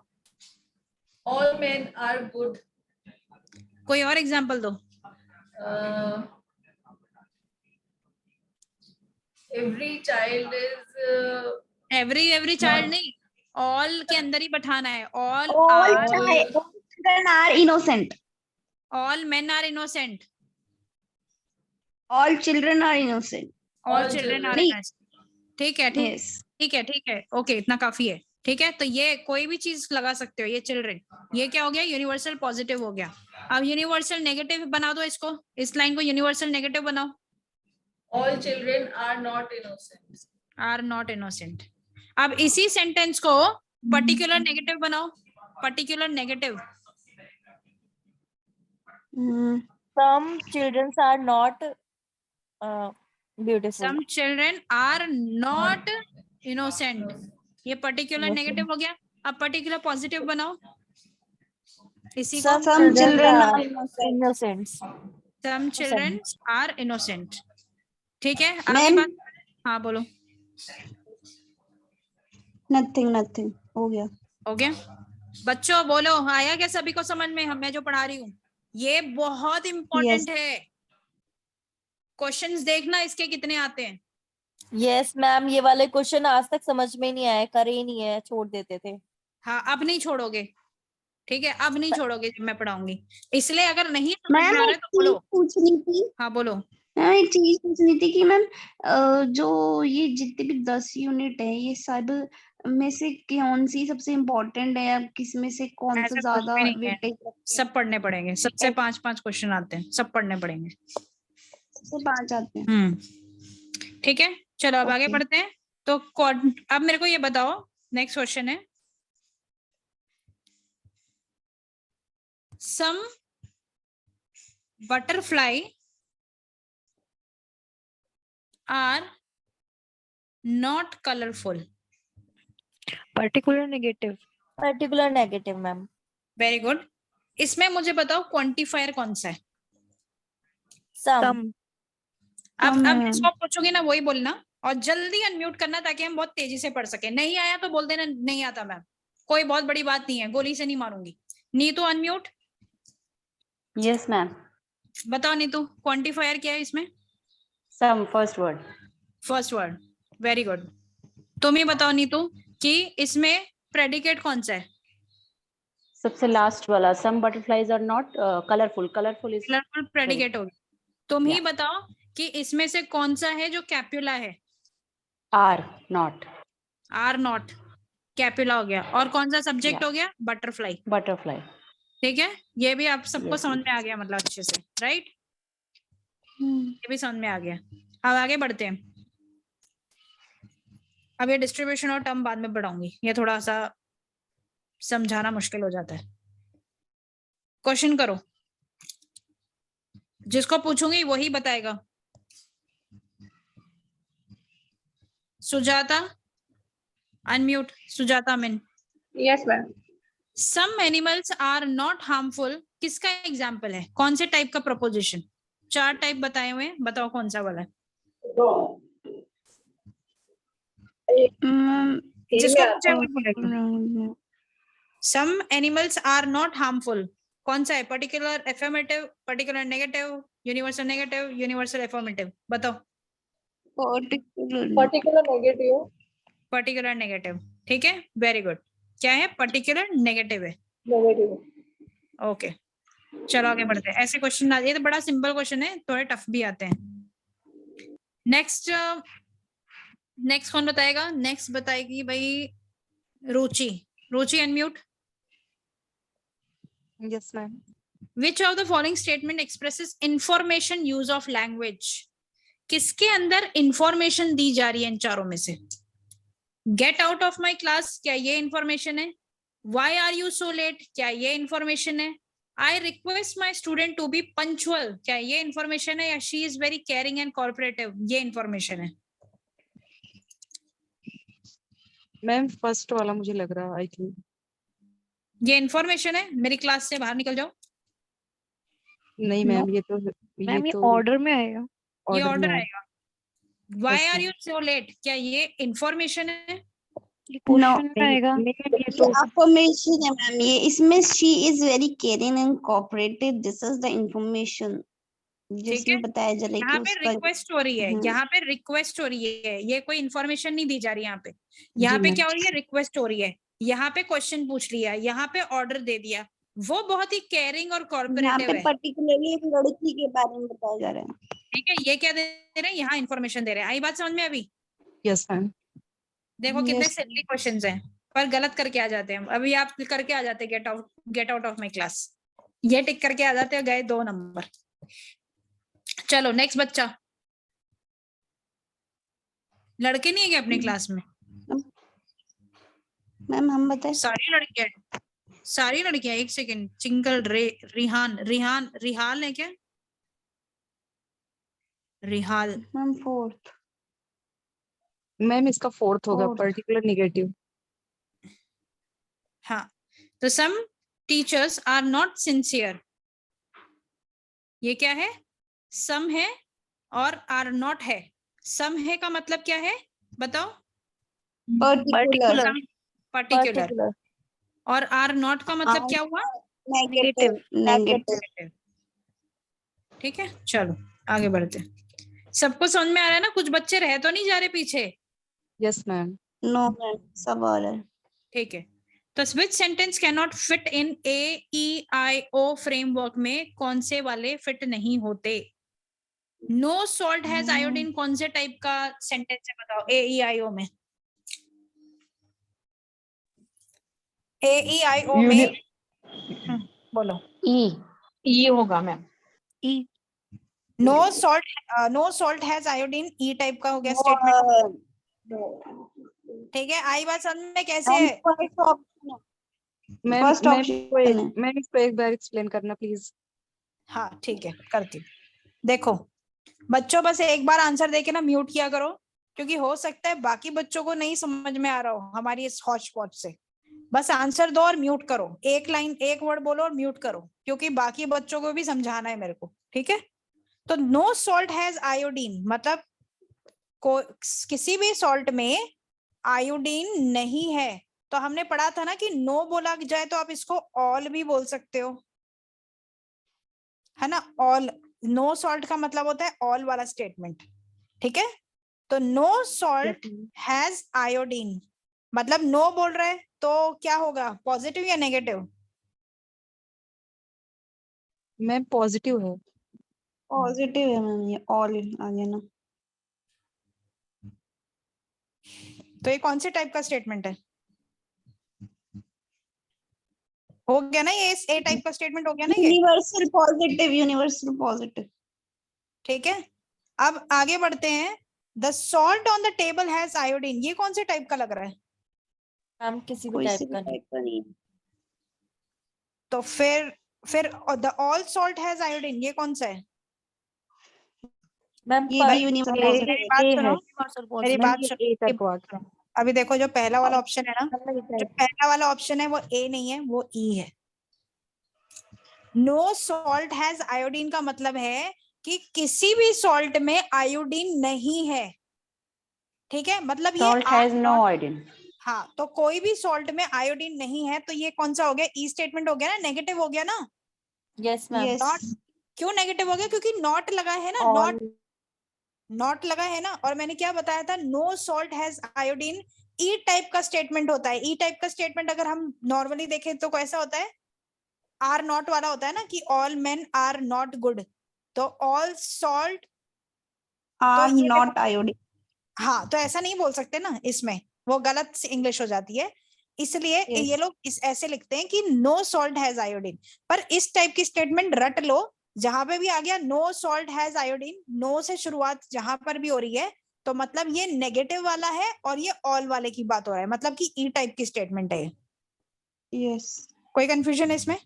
S5: All men are good.
S2: कोई और एग्जांपल दो।
S5: Every child is.
S2: Every child नहीं, ऑल के अंदर ही बैठाना है। All
S1: All
S2: are,
S1: children are innocent.
S2: All men are innocent,
S1: All children are innocent.
S2: All
S5: All
S2: children are
S5: children.
S2: Innocent. ठीक है ठीक,
S1: Yes.
S2: ठीक है ओके इतना काफी है। ठीक है, तो ये कोई भी चीज लगा सकते हो। ये चिल्ड्रन, ये क्या हो गया? यूनिवर्सल पॉजिटिव हो गया। अब यूनिवर्सल नेगेटिव बना दो इसको, इस लाइन को यूनिवर्सल नेगेटिव बनाओ।
S5: All children are not innocent.
S2: Are not innocent. अब इसी सेंटेंस को पर्टिकुलर नेगेटिव बनाओ। Particular negative,
S1: Hmm.
S3: some children are not beautiful.
S2: Some children are not innocent. ये पर्टिकुलर
S3: Innocent.
S2: नेगेटिव हो गया। अब पर्टिकुलर पॉजिटिव बनाओ इसी को।
S3: Some
S1: children
S3: children
S1: are
S3: are innocent.
S2: Some children are innocent. ठीक है आगे
S1: मैम
S2: बात। हाँ बोलो।
S1: नथिंग हो गया।
S2: हो गया? बच्चों बोलो, आया क्या सभी को समझ में? मैं जो पढ़ा रही हूँ ये बहुत इंपॉर्टेंट है। क्वेश्चंस देखना इसके कितने आते हैं।
S3: यस मैम, ये वाले क्वेश्चन आज तक समझ में नहीं आए, करे ही नहीं है, छोड़ देते थे।
S2: हाँ अब नहीं छोड़ोगे, ठीक है अब नहीं छोड़ोगे जब मैं पढ़ाऊंगी। इसलिए अगर नहीं समझ में
S1: मैम
S2: आ रहा है
S1: एक
S2: तो बोलो।
S1: चीज पूछनी थी।
S2: हाँ बोलो।
S1: मैम एक चीज पूछनी थी कि मैम जो ये जितने भी 10 यूनिट है ये सब में से कौन सी सबसे इम्पोर्टेंट है, या किस में से कौन सा
S2: ऐसा कुछ
S1: ज्यादा
S2: भी नहीं है,
S1: वेटेज
S2: सब पढ़ने पड़ेंगे। सबसे 5-5 क्वेश्चन आते हैं, सब पढ़ने पड़ेंगे।
S1: सबसे 5 आते हैं?
S2: ठीक है चलो अब आगे
S1: Okay.
S2: बढ़ते हैं। तो अब मेरे को ये बताओ, नेक्स्ट क्वेश्चन है सम butterfly are not colorful.
S7: Particular negative.
S3: Particular negative, ma'am.
S2: Very good. इसमें मुझे बताओ क्वांटिफायर कौन सा है?
S3: Some.
S7: Some.
S2: अब जिसको पूछोगे ना वही बोलना, और जल्दी अनम्यूट करना ताकि हम बहुत तेजी से पढ़ सके. नहीं आया तो बोल देना नहीं आता मैम, कोई बहुत बड़ी बात नहीं है, गोली से नहीं मारूंगी. नीतू अनम्यूट.
S8: Yes, ma'am.
S2: बताओ नीतू, क्वांटिफायर क्या है इसमें?
S8: Some first word.
S2: First word. Very good. तुम ही बताओ नीतू कि इसमें प्रेडिकेट कौन सा है?
S8: सबसे लास्ट वाला. Some butterflies are not colorful. Colorful is
S2: colourful predicate होगी. तुम ही बताओ कि इसमें से कौन सा है जो कैप्युला है?
S8: are not.
S2: Are not. Copula हो गया. और कौन सा सब्जेक्ट हो गया? बटरफ्लाई.
S8: Butterfly.
S2: ठीक है, ये भी आप सबको
S8: Yes,
S2: समझ में आ गया, मतलब अच्छे से, राइट?
S1: हम्म,
S2: ये भी समझ में आ गया. अब आगे बढ़ते हैं. अब ये डिस्ट्रीब्यूशन और टर्म बाद में पढ़ाऊंगी, ये थोड़ा सा समझाना मुश्किल हो जाता है. क्वेश्चन करो, जिसको पूछूंगी वही बताएगा. सुजाता अनम्यूट. सुजाता मिन.
S6: Yes, ma'am.
S2: Some animals are not harmful किसका एग्जाम्पल है? कौन से टाइप का प्रपोजिशन? 4 टाइप बताए हुए हैं, बताओ कौन सा वाला है?
S1: मैम,
S2: जिसको पूछा है वही बोलेगा. Some animals are not harmful कौन सा है? Particular affirmative, particular negative, universal negative, universal affirmative, बताओ.
S1: particular
S6: Particular negative.
S2: Particular negative. ठीक है, वेरी गुड. क्या है? पर्टिकुलर नेगेटिव है.
S6: Negative.
S2: ओके, चलो आगे बढ़ते हैं. ऐसे क्वेश्चन ये तो बड़ा सिंपल क्वेश्चन है, थोड़े टफ भी आते हैं. नेक्स्ट नेक्स्ट कौन बताएगा? नेक्स्ट बताएगी भाई रुचि. रुचि unmute.
S7: Yes, ma'am.
S2: Which of the following statement expresses information use of language? किसके अंदर इंफॉर्मेशन दी जा रही है इन चारों में से? Get out of my class, क्या ये इंफॉर्मेशन है? Why are you so late, क्या ये इंफॉर्मेशन है? I request my student to be punctual, क्या ये इंफॉर्मेशन है? या she is very caring and corporative, ये इंफॉर्मेशन है?
S9: मैम फर्स्ट वाला मुझे लग रहा है, आई थिंक.
S2: ये इंफॉर्मेशन है? मेरी क्लास से बाहर निकल जाओ.
S9: नहीं मैम, ये
S7: मैम ये
S9: तो
S7: ऑर्डर में आएगा.
S2: ये
S9: order
S2: ऑर्डर
S9: में है.
S2: आएगा. Why
S9: Yes,
S2: are
S9: ma'am.
S2: You so late, क्या ये इंफॉर्मेशन है?
S7: ये क्वेश्चन में आएगा.
S9: नहीं मैम, ये तो
S1: affirmation है मैम. ये इसमें she is very caring and cooperative. This is the information जिसमें बताया जा रहा है
S2: यहाँ
S1: कि
S2: पे
S1: उसका
S2: रिक्वेस्ट हो रही है,
S1: हम्म।
S2: यहाँ पे रिक्वेस्ट हो रही है, ये कोई इंफॉर्मेशन नहीं दी जा रही यहाँ पे. यहाँ पे
S9: ma'am.
S2: क्या हो रही है? रिक्वेस्ट हो रही है. यहाँ पे क्वेश्चन पूछ लिया, यहाँ पे ऑर्डर दे दिया. वो बहुत ही केयरिंग और
S1: यहाँ
S2: कॉर्पोरेटिव
S1: पे
S2: है.
S1: पर्टिकुलरली एक लड़की के बारे में बताया जा रहा है.
S2: ठीक है, ये क्या दे रहे हैं? यहाँ इंफॉर्मेशन दे रहे हैं. आई बात समझ में अभी?
S9: Yes ma'am.
S2: देखो कितने
S1: Yes,
S2: सिली क्वेश्चंस हैं, पर गलत करके आ जाते हैं. अभी आप करके आ जाते, gate out of my class, ये टिक करके आ जाते हो, गए 2 नंबर. चलो नेक्स्ट बच्चा. लड़के नहीं है क्या अपनी क्लास में?
S1: मैम हम बताए.
S2: सारी लड़कियां हैं, सारी लड़कियां. एक सेकेंड. चिंकल, रिहाल है क्या? रिहाल.
S1: Ma'am 4th.
S9: मैम इसका 4th होगा,
S1: Fourth.
S9: Particular negative.
S2: हाँ, तो some teachers are not sincere, ये क्या है? सम है और आर नॉट है. सम है का मतलब क्या है बताओ?
S1: Particular.
S2: पर्टिकुलर. और आर नॉट का मतलब क्या हुआ?
S1: Negative.
S2: ठीक है, चलो आगे बढ़ते हैं. सबको समझ में आ रहा है ना? कुछ बच्चे रह तो नहीं जा रहे पीछे?
S9: Yes ma'am.
S1: No मैम, सब और है.
S2: ठीक है, तो विच sentence can not fit in AEIO framework में कौन से वाले फिट नहीं होते? नो सॉल्ट हैज आयोडीन कौन से टाइप का सेंटेंस है बताओ AEIO में? AEIO में बोलो.
S6: E होगा ma'am.
S7: E.
S2: No salt has iodine E type का हो गया स्टेटमेंट. ठीक है, आई बात समझ में कैसे है?
S9: मैम
S1: First option है.
S9: मैम इसको एक बार एक्सप्लेन करना प्लीज.
S2: हाँ ठीक है, करती हूँ। देखो बच्चों, बस एक बार आंसर देके ना म्यूट किया करो, क्योंकि हो सकता है बाकी बच्चों को नहीं समझ में आ रहा हो हमारी इस हॉच पॉच से। बस आंसर दो और म्यूट करो, एक लाइन एक वर्ड बोलो और म्यूट करो, क्योंकि बाकी बच्चों को भी समझाना है मेरे को, ठीक है। तो नो सॉल्ट हैज आयोडीन, मतलब किसी भी सॉल्ट में आयोडीन नहीं है। तो हमने पढ़ा था ना कि नो बोला जाए तो आप इसको ऑल भी बोल सकते हो, है ना। ऑल, नो सॉल्ट का मतलब होता है ऑल वाला स्टेटमेंट, ठीक है। तो नो सॉल्ट हैज आयोडीन मतलब नो बोल रहा है तो क्या होगा, पॉजिटिव या नेगेटिव?
S9: मैम पॉजिटिव है।
S1: पॉजिटिव है मैम, ये ऑल आ गया ना।
S2: तो ये कौन से टाइप का स्टेटमेंट है? हो गया ना ये, ए टाइप का स्टेटमेंट हो गया ना ये,
S1: यूनिवर्सल पॉजिटिव, यूनिवर्सल पॉजिटिव।
S2: ठीक है। अब आगे बढ़ते हैं। The salt on the table has iodine, ये कौन से टाइप का लग रहा है?
S3: मैम किसी भी
S1: कोई
S3: टाइप
S1: सी भी
S3: का नहीं।
S1: टाइप का नहीं।
S2: तो फिर the all salt has iodine, ये कौन सा है?
S3: मैम
S1: ये भी यूनिवर्सल पॉजिटिव।
S2: मेरी बात सुनो, मेरी बात
S9: ये
S2: सुनो,
S9: ए तक हुआ।
S2: अभी देखो जो पहला वाला ऑप्शन है ना, जो
S3: टाइप
S2: पहला वाला ऑप्शन है वो ए नहीं है, वो ई है। नो सॉल्ट हैज आयोडीन का मतलब है कि किसी भी सॉल्ट में आयोडीन नहीं है, ठीक है। मतलब ये
S8: Salt has no iodine.
S2: हाँ, तो कोई भी सॉल्ट में आयोडीन नहीं है, तो ये कौन सा हो गया, ई स्टेटमेंट हो गया ना, नेगेटिव हो गया ना।
S3: Yes ma'am.
S1: यस।
S2: नॉट, क्यों नेगेटिव हो गया? क्योंकि नॉट लगा है ना,
S3: All-
S2: नॉट लगा है ना। और मैंने क्या बताया था, no salt has iodine E type का स्टेटमेंट होता है। ई टाइप का स्टेटमेंट अगर हम नॉर्मली देखें तो कैसा होता है, आर नॉट वाला होता है ना, कि all men are not good, तो ऑल सॉल्ट
S1: आर
S2: ये
S1: नॉट आयोडीन।
S2: हाँ, तो ऐसा नहीं बोल सकते ना, इसमें वो गलत इंग्लिश हो जाती है, इसलिए
S1: Yes.
S2: ये लोग इस ऐसे लिखते हैं कि नो सॉल्ट हैज आयोडीन। पर इस टाइप की स्टेटमेंट रट लो, जहां पे भी आ गया no salt has iodine, no से शुरुआत जहां पर भी हो रही है, तो मतलब ये नेगेटिव वाला है और ये ऑल वाले की बात हो रहा है, मतलब कि ई टाइप की स्टेटमेंट है।
S1: यस।
S2: कोई कंफ्यूजन है इसमें?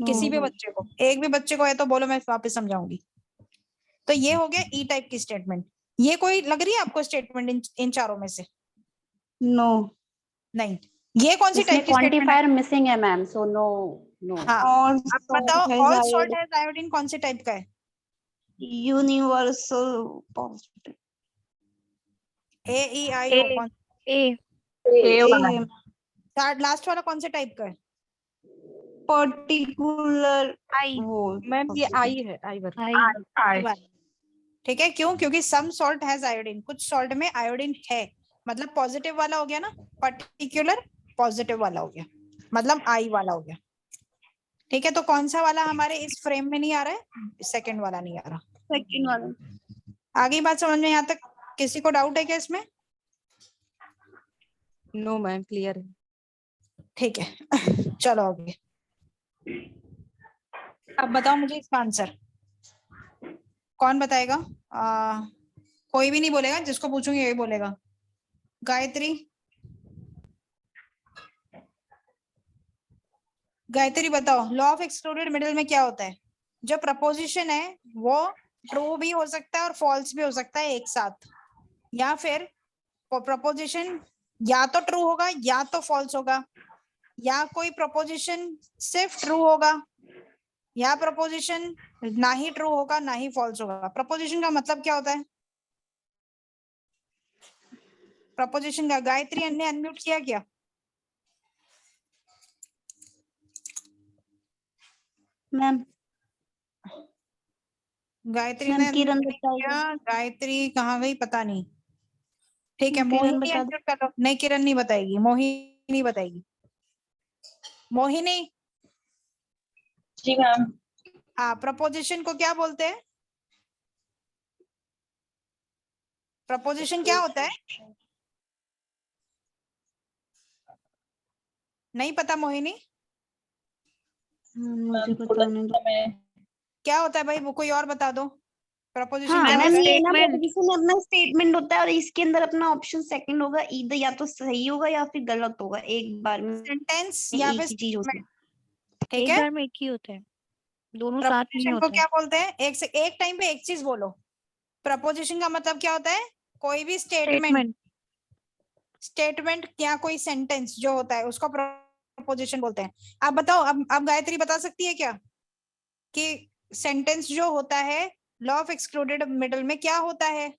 S2: किसी भी बच्चे को, एक भी बच्चे को है तो बोलो, मैं वापस समझाऊंगी। तो ये हो गया ई टाइप की स्टेटमेंट। ये कोई लग रही है आपको स्टेटमेंट इन चारों में से?
S1: नो।
S2: नहीं। ये कौन सी
S8: इसमें
S2: टाइप की स्टेटमेंट है?
S8: क्वांटिफायर मिसिंग है मैम, सो नो नो।
S2: हाँ,
S1: और
S2: अब बताओ ऑल सॉल्ट हैज आयोडीन कौन से टाइप का है?
S1: Universal positive.
S2: ए ई आई ओ, कौन?
S7: ए
S9: ए वाला है।
S2: थर्ड लास्ट वाला कौन से टाइप का है?
S1: पर्टिकुलर
S7: आई
S1: वो
S9: मैम ये आई है, आई वर्क।
S7: आई
S2: वाला। ठीक है, क्यों? क्योंकि सम सॉल्ट हैज आयोडीन, कुछ सॉल्ट में आयोडीन है, मतलब पॉजिटिव वाला हो गया ना, पर्टिकुलर पॉजिटिव वाला हो गया, मतलब आई वाला हो गया। ठीक है, तो कौन सा वाला हमारे इस फ्रेम में नहीं आ रहा है? सेकंड वाला नहीं आ रहा।
S1: सेकंड वाला।
S2: आगे बात समझ में, यहाँ तक किसी को डाउट है क्या इसमें?
S9: नो मैम क्लियर है।
S2: ठीक है चलो आगे। अब बताओ मुझे इसका आंसर, कौन बताएगा? कोई भी नहीं बोलेगा, जिसको पूछूंगी यही बोलेगा। गायत्री, गायत्री बताओ, लॉ ऑफ एक्सक्लूडेड मिडिल में क्या होता है? जो प्रपोजिशन है वो ट्रू भी हो सकता है और फॉल्स भी हो सकता है एक साथ, या फिर प्रपोजिशन या तो ट्रू होगा या तो फॉल्स होगा, या कोई प्रपोजिशन सिर्फ ट्रू होगा, या प्रपोजिशन ना ही ट्रू होगा ना ही फॉल्स होगा। प्रपोजिशन का मतलब क्या होता है? प्रपोजिशन का, गायत्री ने अनम्यूट किया क्या?
S1: मैम
S2: गायत्री
S1: मैम
S2: ने
S1: किरण
S2: unmute नहीं
S1: बताएगा।
S2: किया, गायत्री कहाँ गई पता नहीं। ठीक है,
S1: किरण
S2: मोहिनी
S1: बता
S2: unmute कर लो। नहीं, किरण नहीं बताएगी, मोहिनी बताएगी। मोहिनी,
S6: जी मैम।
S2: हाँ, प्रपोजिशन को क्या बोलते हैं? प्रपोजिशन क्या होता है? नहीं पता मोहिनी?
S1: मुझे बताने दो।
S2: क्या होता है भाई, वो कोई और बता दो। प्रपोजिशन
S1: हाँ
S2: क्या
S1: मैम,
S2: होता है?
S1: ये ना
S7: Statement.
S1: प्रपोजिशन में अपना स्टेटमेंट होता है और इसके अंदर अपना ऑप्शन सेकंड होगा, इधर या तो सही होगा या फिर गलत होगा, एक बार में
S2: सेंटेंस या
S1: एक
S2: फिर
S1: ही चीज होती है।
S2: statement, ठीक
S7: एक
S2: है।
S7: बार में एक ही होता है। दोनों साथ नहीं
S2: प्रपोजिशन को
S7: होते
S2: क्या बोलते हैं? एक टाइम पे एक चीज बोलो। प्रपोजिशन का मतलब क्या होता है? कोई भी स्टेटमेंट
S7: स्टेटमेंट
S2: या कोई सेंटेंस जो होता है उसको प्रपोजिशन बोलते हैं। आप बताओ, अब गायत्री बता सकती है क्या कि सेंटेंस जो होता है लॉ ऑफ एक्सक्लूडेड मिडल में क्या होता है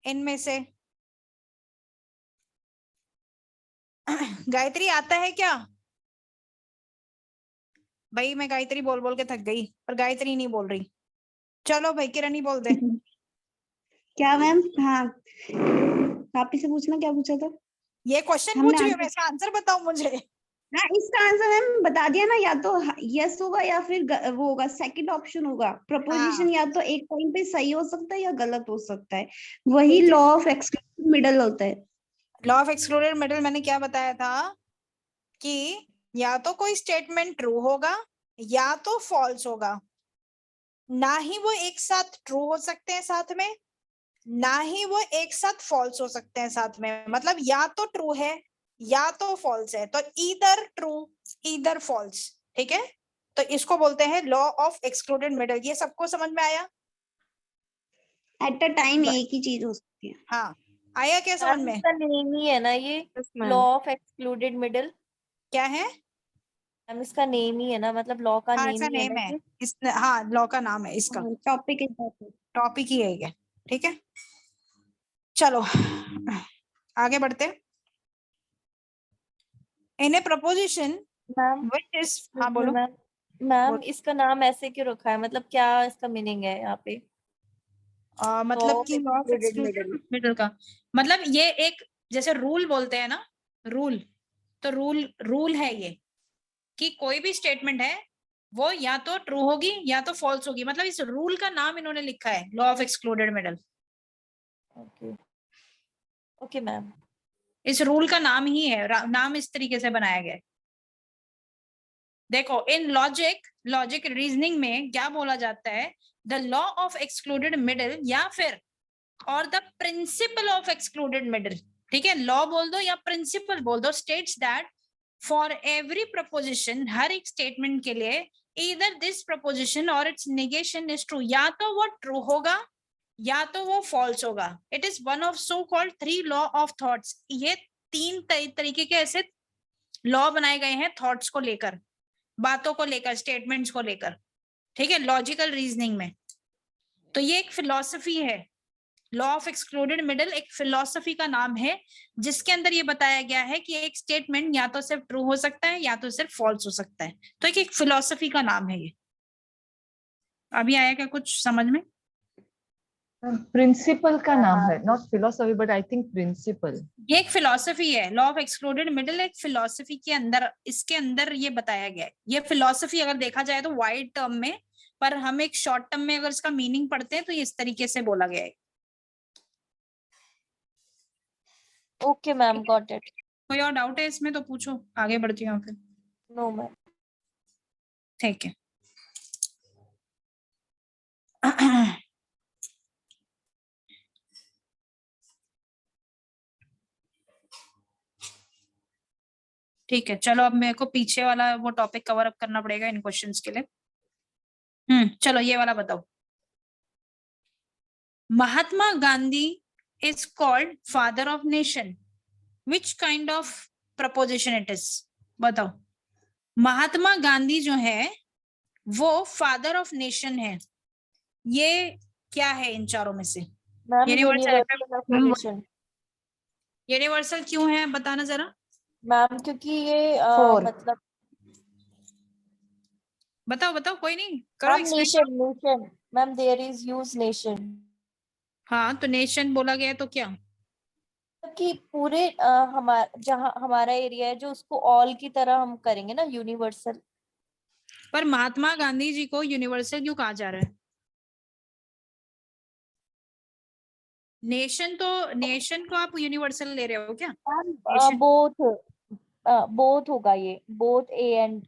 S2: इनमें से? गायत्री आता है क्या? भाई मैं गायत्री बोल बोल के थक गई, पर गायत्री नहीं बोल रही। चलो भाई किरण ही बोल दे।
S1: क्या मैम? हाँ, वापिस से पूछना, क्या पूछा था?
S2: ये क्वेश्चन
S1: हमने
S2: पूछ रही हूँ मैं,
S1: आंसर,
S2: इसका आंसर बताओ मुझे।
S1: हाँ इसका आंसर मैम बता दिया ना, या तो यस होगा या फिर वो होगा, सेकंड ऑप्शन होगा। प्रपोजिशन या तो एक टाइम पे सही हो सकता है या गलत हो सकता है, वही लॉ ऑफ एक्सक्लूसिव मिडल होता है।
S2: लॉ ऑफ एक्सक्लूडेड मिडल मैंने क्या बताया था कि या तो कोई स्टेटमेंट ट्रू होगा या तो फॉल्स होगा, ना ही वो एक साथ ट्रू हो सकते हैं साथ में, ना ही वो एक साथ फॉल्स हो सकते हैं साथ में। मतलब या तो ट्रू है या तो फॉल्स है, तो ईदर ट्रू ईदर फॉल्स। ठीक है, तो इसको बोलते हैं लॉ ऑफ एक्सक्लूडेड मिडल। ये सबको समझ में आया?
S1: एट अ टाइम एक ही चीज हो सकती है।
S2: हाँ, आया क्या समझ
S3: मैम
S2: में?
S3: इसका नेम ही है ना ये,
S9: Yes,
S3: law
S9: ma'am.
S3: Of excluded middle.
S2: क्या है?
S3: मैम इसका नेम ही है ना, मतलब लॉ का
S2: हाँ,
S3: नेम
S2: इसका
S3: ही है
S2: नेम
S3: ना
S2: है।
S3: ये।
S2: हाँ, लॉ का नाम है इसका,
S1: टॉपिक इज दैट।
S2: टॉपिक ही है। ठीक है, चलो आगे बढ़ते हैं। इन ए प्रपोजिशन
S3: मैम
S2: व्हिच इज, हाँ बोलो।
S3: मैम मैम
S2: बोलो।
S3: इसका नाम ऐसे क्यों रखा है, मतलब क्या इसका मीनिंग है यहाँ पे?
S2: मतलब
S3: of
S2: कि law of
S3: excluded
S2: excluded middle का मतलब ये एक, जैसे रूल बोलते हैं ना, रूल, तो रूल है ये कि कोई भी स्टेटमेंट है वो या तो ट्रू होगी या तो फॉल्स होगी। मतलब इस रूल का नाम इन्होंने लिखा है law of excluded middle.
S3: Okay okay ma'am.
S2: इस रूल का नाम ही है, नाम इस तरीके से बनाया गया है। देखो इन लॉजिक रीजनिंग में क्या बोला जाता है? The law of excluded middle या फिर और the principle of excluded middle. ठीक है, लॉ बोल दो या प्रिंसिपल बोल दो, states that for every proposition, हर एक स्टेटमेंट के लिए, ईदर दिस प्रपोजिशन और इट्स नेगेशन इज ट्रू, या तो वो ट्रू होगा या तो वो फॉल्स होगा। It is one of so called 3 law of thoughts. ये 3 तरीके के ऐसे लॉ बनाए गए हैं थॉट्स को लेकर, बातों को लेकर, स्टेटमेंट्स को लेकर। ठीक है, लॉजिकल रीजनिंग में। तो ये एक फिलॉसफी है, लॉ ऑफ एक्सक्लूडेड मिडल एक फिलॉसफी का नाम है, जिसके अंदर ये बताया गया है कि एक स्टेटमेंट या तो सिर्फ ट्रू हो सकता है या तो सिर्फ फॉल्स हो सकता है। तो एक फिलॉसफी का नाम है ये। अभी आया क्या कुछ समझ में?
S4: प्रिंसिपल का नाम है, not philosophy but I think principle.
S2: ये एक फिलॉसफी है, लॉ ऑफ एक्सक्लूडेड मिडल एक फिलॉसफी के अंदर, इसके अंदर ये बताया गया है। ये फिलॉसफी अगर देखा जाए तो वाइड टर्म में, पर हम एक शॉर्ट टर्म में अगर इसका मीनिंग पढ़ते हैं तो ये इस तरीके से बोला गया है।
S3: Okay ma'am, got it.
S2: कोई और डाउट है इसमें तो पूछो, आगे बढ़ती हूँ फिर।
S3: No ma'am.
S2: ठीक है। ठीक है, चलो अब मेरे को पीछे वाला वो टॉपिक कवर अप करना पड़ेगा इन क्वेश्चंस के लिए। चलो ये वाला बताओ। Mahatma Gandhi is called father of nation, which kind of proposition it is? बताओ। महात्मा गांधी जो है वो फादर ऑफ नेशन है, ये क्या है इन चारों में से?
S3: Ma'am
S2: universal
S3: universal.
S2: यूनिवर्सल क्यों है बताना जरा।
S3: मैम क्योंकि ये
S4: Four.
S3: मतलब
S2: बताओ बताओ, कोई नहीं, करो
S3: ma'am
S2: explain.
S3: Nation ma'am there is use nation.
S2: हाँ, तो नेशन बोला गया तो क्या?
S3: कि पूरे हमारा जहाँ हमारा एरिया है जो उसको ऑल की तरह हम करेंगे ना, यूनिवर्सल।
S2: पर महात्मा गांधी जी को यूनिवर्सल क्यों कहा जा रहा है? नेशन को आप यूनिवर्सल ले रहे हो क्या? Nation.
S3: बोथ होगा ये, बोथ ए एंड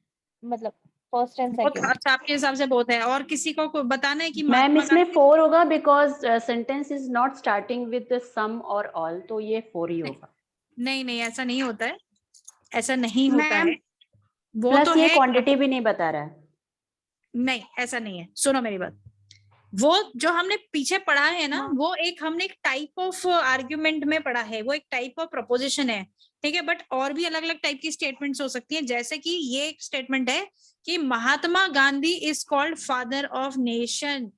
S3: मतलब फर्स्ट एंड सेकंड।
S2: अच्छा, आपके हिसाब से बहुत है, और किसी को बताना है कि
S8: मैम
S2: महात्मा
S8: इसमें
S2: गांधी
S8: 4 होगा because sentence is not starting with some और ऑल, तो ये 4 ही होगा।
S2: नहीं नहीं, ऐसा नहीं होता है, ऐसा नहीं होता है। वो
S8: प्लस
S2: तो
S8: ये
S2: है,
S8: क्वांटिटी भी नहीं बता रहा है।
S2: नहीं ऐसा नहीं है, सुनो मेरी बात। वो जो हमने पीछे पढ़ा है ना, वो हमने एक टाइप ऑफ आर्ग्यूमेंट में पढ़ा है, वो एक टाइप ऑफ प्रपोजिशन है, ठीक है। बट और भी अलग अलग टाइप की स्टेटमेंट्स हो सकती हैं, जैसे कि ये एक स्टेटमेंट है कि Mahatma Gandhi is called father of nation.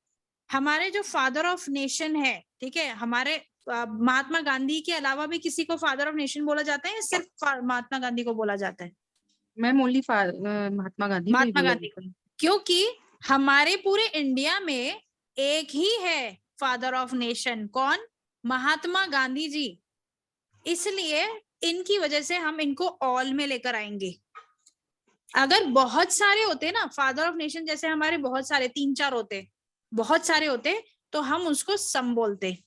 S2: हमारे जो फादर ऑफ नेशन है, ठीक है, हमारे महात्मा गांधी के अलावा भी किसी को फादर ऑफ नेशन बोला जाता है या सिर्फ महात्मा गांधी को बोला जाता है?
S9: मैम ओनली महात्मा गांधी को ही
S2: महात्मा
S9: बोला
S2: गांधी को,
S9: जाता है।
S2: क्योंकि हमारे पूरे इंडिया में एक ही है फादर ऑफ नेशन, कौन? महात्मा गांधी जी। इसलिए इनकी वजह से हम इनको ऑल में लेकर आएंगे। अगर बहुत सारे होते ना फादर ऑफ नेशन, जैसे हमारे बहुत सारे 3-4 होते, बहुत सारे होते, तो हम उसको सम बोलते।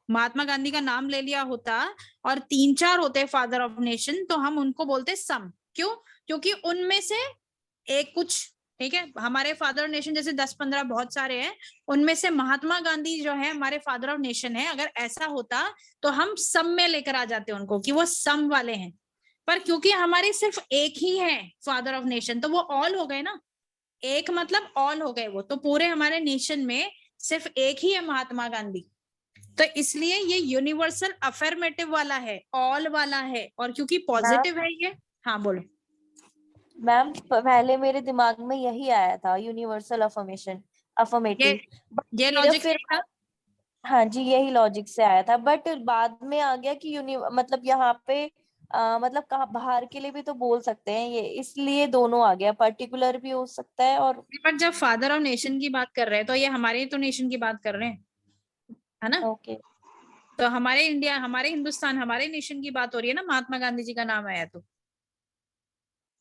S2: महात्मा गांधी का नाम ले लिया होता और 3-4 होते फादर ऑफ नेशन, तो हम उनको बोलते सम। क्यों? क्योंकि उनमें से एक कुछ, ठीक है, हमारे फादर ऑफ नेशन जैसे 10-15 बहुत सारे हैं, उनमें से महात्मा गांधी जो है हमारे फादर ऑफ नेशन है। अगर ऐसा होता तो हम सम में लेकर आ जाते उनको कि वो सम वाले हैं। पर क्योंकि हमारे सिर्फ एक ही है फादर ऑफ नेशन, तो वो ऑल हो गए ना। एक मतलब ऑल हो गए वो, तो पूरे हमारे नेशन में सिर्फ एक ही है महात्मा गांधी। तो इसलिए ये यूनिवर्सल अफर्मेटिव वाला है, ऑल वाला है, और क्योंकि पॉजिटिव है ये। हाँ बोलो।
S3: मैम पहले मेरे दिमाग में यही आया था, यूनिवर्सल अफर्मेशन, अफर्मेटिव।
S2: ये लॉजिक
S3: फिर
S2: सही था?
S3: हाँ जी, यही लॉजिक से आया था, बट बाद में आ गया कि मतलब यहाँ पे मतलब कहाँ बाहर के लिए भी तो बोल सकते हैं ये, इसलिए दोनों आ गया, पर्टिकुलर भी हो सकता है और
S2: पर जब फादर ऑफ नेशन की बात कर रहे हैं तो ये हमारे तो नेशन की बात कर रहे हैं, है ना?
S3: ओके।
S2: तो हमारे इंडिया, हमारे हिंदुस्तान, हमारे नेशन की बात हो रही है ना, महात्मा गांधी जी का नाम आया तो,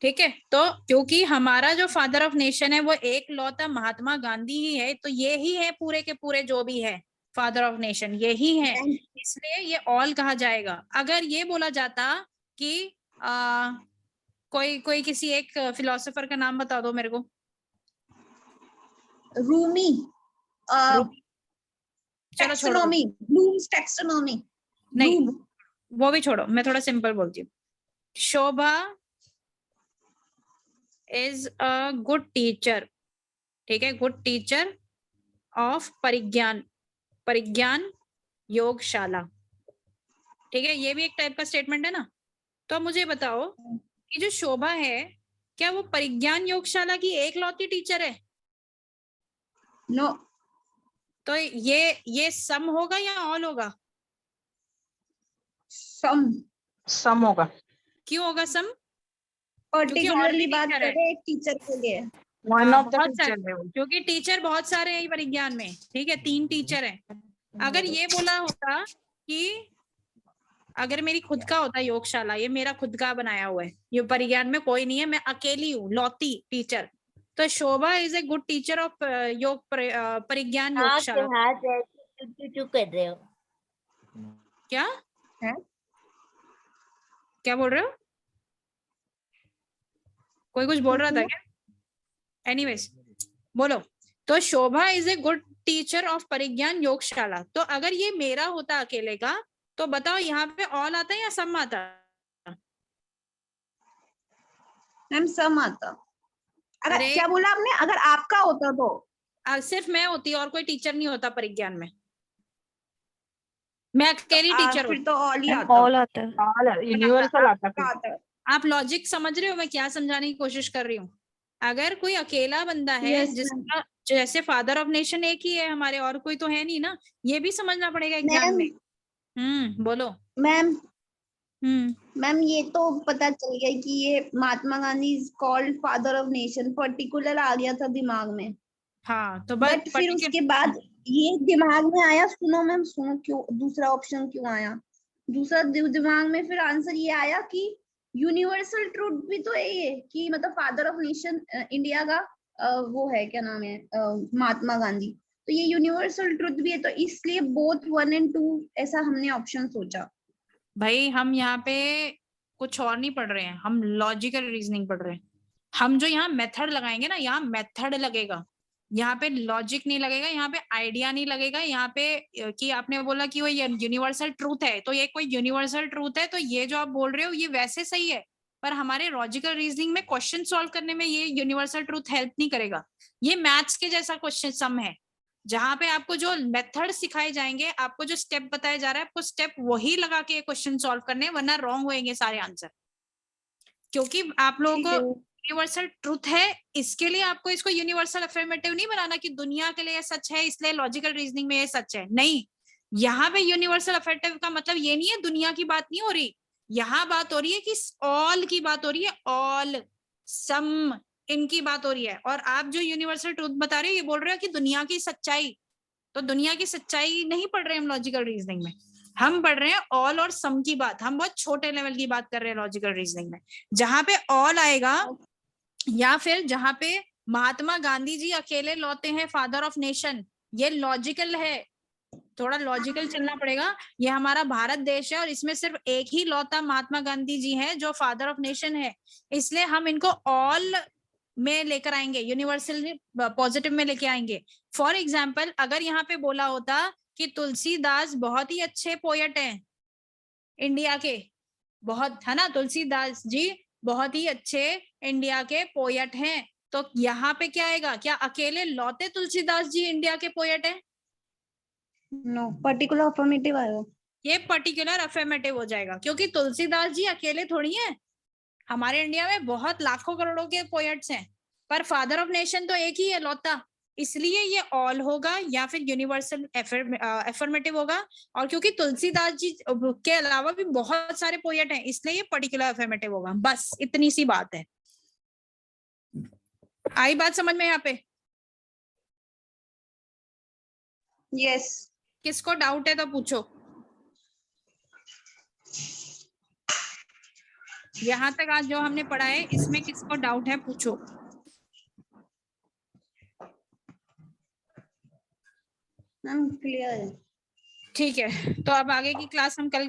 S2: ठीक है। तो क्योंकि हमारा जो फादर ऑफ नेशन है वो एक लौता महात्मा गांधी ही है, तो ये ही है पूरे के पूरे जो भी है फादर ऑफ नेशन, ये ही है, इसलिए ये ऑल कहा जाएगा। अगर ये बोला जाता कि कोई कोई किसी एक फिलोसोफर का नाम बता दो मेरे को।
S1: रूमी,
S2: चलो छोड़ो,
S1: टैक्सोनॉमी, ब्लूम्स टैक्सोनॉमी।
S2: नहीं वो भी छोड़ो, मैं थोड़ा सिंपल बोलती हूँ। शोभा इज अ गुड टीचर, ठीक है, गुड टीचर ऑफ परिज्ञान, परिज्ञान योगशाला, ठीक है, ये भी एक टाइप का स्टेटमेंट है ना। तो अब मुझे बताओ कि जो शोभा है, क्या वो परिज्ञान योगशाला की एक लौती टीचर है?
S1: नो।
S2: तो ये सम होगा या ऑल होगा?
S9: सम होगा।
S2: क्यों होगा सम?
S1: पर्टिकुलरली बात
S2: टीचर
S1: कर
S2: है,
S1: रहे हैं एक टीचर के लिए।
S9: वन
S2: हाँ,
S9: ऑफ द
S2: बहुत सारे,
S9: टीचर है वो।
S2: क्योंकि टीचर बहुत सारे हैं परिज्ञान में, ठीक है, 3 टीचर हैं। अगर ये बोला होता कि अगर मेरी खुद का होता योगशाला, ये मेरा खुद का बनाया हुआ है, ये परिज्ञान में कोई नहीं है, मैं अकेली हूँ लौती टीचर, तो Shobha is a good teacher of Yog Parigyan योगशाला।
S3: कर रहे हो
S2: क्या
S1: है?
S2: क्या बोल रहे हो? कोई कुछ बोल रहा था क्या? एनीवेज बोलो। तो Shobha is a good teacher of Parigyan Yogshala, तो अगर ये मेरा होता अकेले का, तो बताओ यहाँ पे ऑल आता है या सम आता?
S1: मैम सम आता। अगर
S2: अरे
S1: क्या बोला आपने, अगर आपका होता तो?
S2: सिर्फ मैं होती और कोई टीचर नहीं होता परिज्ञान में, मैं अकेली टीचर
S1: फिर
S2: होती।
S1: तो ऑल ही आता।
S7: ऑल आता है।
S9: यूनिवर्सल आता फिर।
S1: आता।
S2: आप लॉजिक समझ रहे हो मैं क्या समझाने की कोशिश कर रही हूँ? अगर कोई अकेला बंदा है
S1: Yes,
S2: जिसका जैसे फादर ऑफ नेशन एक ही है हमारे, और कोई तो है नहीं ना, ये भी समझना पड़ेगा एग्जाम में। बोलो।
S1: मैम
S2: हम्म
S1: मैम ये तो पता चल गया कि ये Mahatma Gandhi is called father of nation, particular आ गया था दिमाग में।
S2: हाँ तो
S1: बट फिर उसके बाद ये दिमाग में आया, सुनो मैम सुनो, क्यों दूसरा ऑप्शन क्यों आया? दूसरा दिमाग में फिर आंसर ये आया कि यूनिवर्सल ट्रूथ भी तो है ये, कि मतलब फादर ऑफ नेशन इंडिया का वो है, क्या नाम है, महात्मा गांधी, तो ये यूनिवर्सल ट्रूथ भी है, तो इसलिए बोथ 1 और 2 ऐसा हमने ऑप्शन सोचा।
S2: भाई हम यहाँ पे कुछ और नहीं पढ़ रहे हैं, हम लॉजिकल रीजनिंग पढ़ रहे हैं। हम जो यहाँ मेथड लगाएंगे ना, यहाँ मेथड लगेगा, यहाँ पे लॉजिक नहीं लगेगा, यहाँ पे आइडिया नहीं लगेगा। यहाँ पे कि आपने बोला कि वो यूनिवर्सल ट्रूथ है, तो ये कोई यूनिवर्सल ट्रूथ है, तो ये जो आप बोल रहे हो ये वैसे सही है, पर हमारे लॉजिकल रीजनिंग में क्वेश्चन सॉल्व करने में ये यूनिवर्सल ट्रूथ हेल्प नहीं करेगा। ये मैथ्स के जैसा क्वेश्चन सम है, जहां पे आपको जो मेथड सिखाए जाएंगे, आपको जो स्टेप बताया जा रहा है, आपको स्टेप वही लगा के क्वेश्चन सॉल्व करने, वरना रॉन्ग होएंगे सारे आंसर। क्योंकि आप लोगों
S1: ठीक
S2: को
S1: है।
S2: यूनिवर्सल ट्रूथ है, इसके लिए आपको इसको यूनिवर्सल अफर्मेटिव नहीं बनाना कि दुनिया के लिए सच है इसलिए लॉजिकल रीजनिंग में ये सच है। नहीं, यहाँ पे यूनिवर्सल अफर्मेटिव का मतलब ये नहीं है दुनिया की बात नहीं हो रही, यहाँ बात हो रही है कि ऑल की बात हो रही है, ऑल सम इनकी बात हो रही है। और आप जो यूनिवर्सल ट्रूथ बता रहे हो ये बोल रहे हो कि दुनिया की सच्चाई, तो दुनिया की सच्चाई नहीं पढ़ रहे हम लॉजिकल रीजनिंग में, हम पढ़ रहे हैं ऑल और सम की बात। हम बहुत छोटे लेवल की बात कर रहे हैं लॉजिकल रीजनिंग में। जहां पे ऑल आएगा या फिर जहां पे महात्मा गांधी जी अकेले लौटे हैं फादर ऑफ नेशन, ये लॉजिकल है, थोड़ा लॉजिकल चलना पड़ेगा। ये हमारा भारत देश है और इसमें सिर्फ एक ही लौता महात्मा गांधी जी हैं जो फादर ऑफ नेशन है, इसलिए हम इनको ऑल में लेकर आएंगे, यूनिवर्सल पॉजिटिव में लेके आएंगे। फॉर एग्जाम्पल अगर यहाँ पे बोला होता कि तुलसीदास बहुत ही अच्छे पोएट हैं इंडिया के, बहुत है ना, तुलसीदास जी बहुत ही अच्छे इंडिया के पोएट हैं, तो यहाँ पे क्या आएगा, क्या अकेले लौटे तुलसीदास जी इंडिया के पोएट हैं?
S1: नो, पर्टिकुलर अफर्मेटिव आएगा।
S2: ये पर्टिकुलर अफर्मेटिव हो जाएगा, क्योंकि तुलसीदास जी अकेले थोड़ी हैं, हमारे इंडिया में बहुत लाखों करोड़ों के पोएट्स हैं, पर फादर ऑफ नेशन तो एक ही है लौता, इसलिए ये ऑल होगा या फिर यूनिवर्सल अफर्मेटिव होगा। और क्योंकि तुलसीदास जी के अलावा भी बहुत सारे पोएट हैं, इसलिए ये पर्टिकुलर अफर्मेटिव होगा। बस इतनी सी बात है। आई बात समझ में यहाँ पे?
S1: यस।
S2: किसको डाउट है तो पूछो। यहाँ तक आज जो हमने पढ़ा है इसमें किसको डाउट है पूछो।
S1: मैम क्लियर है।
S2: ठीक है, तो अब आगे की क्लास हम कल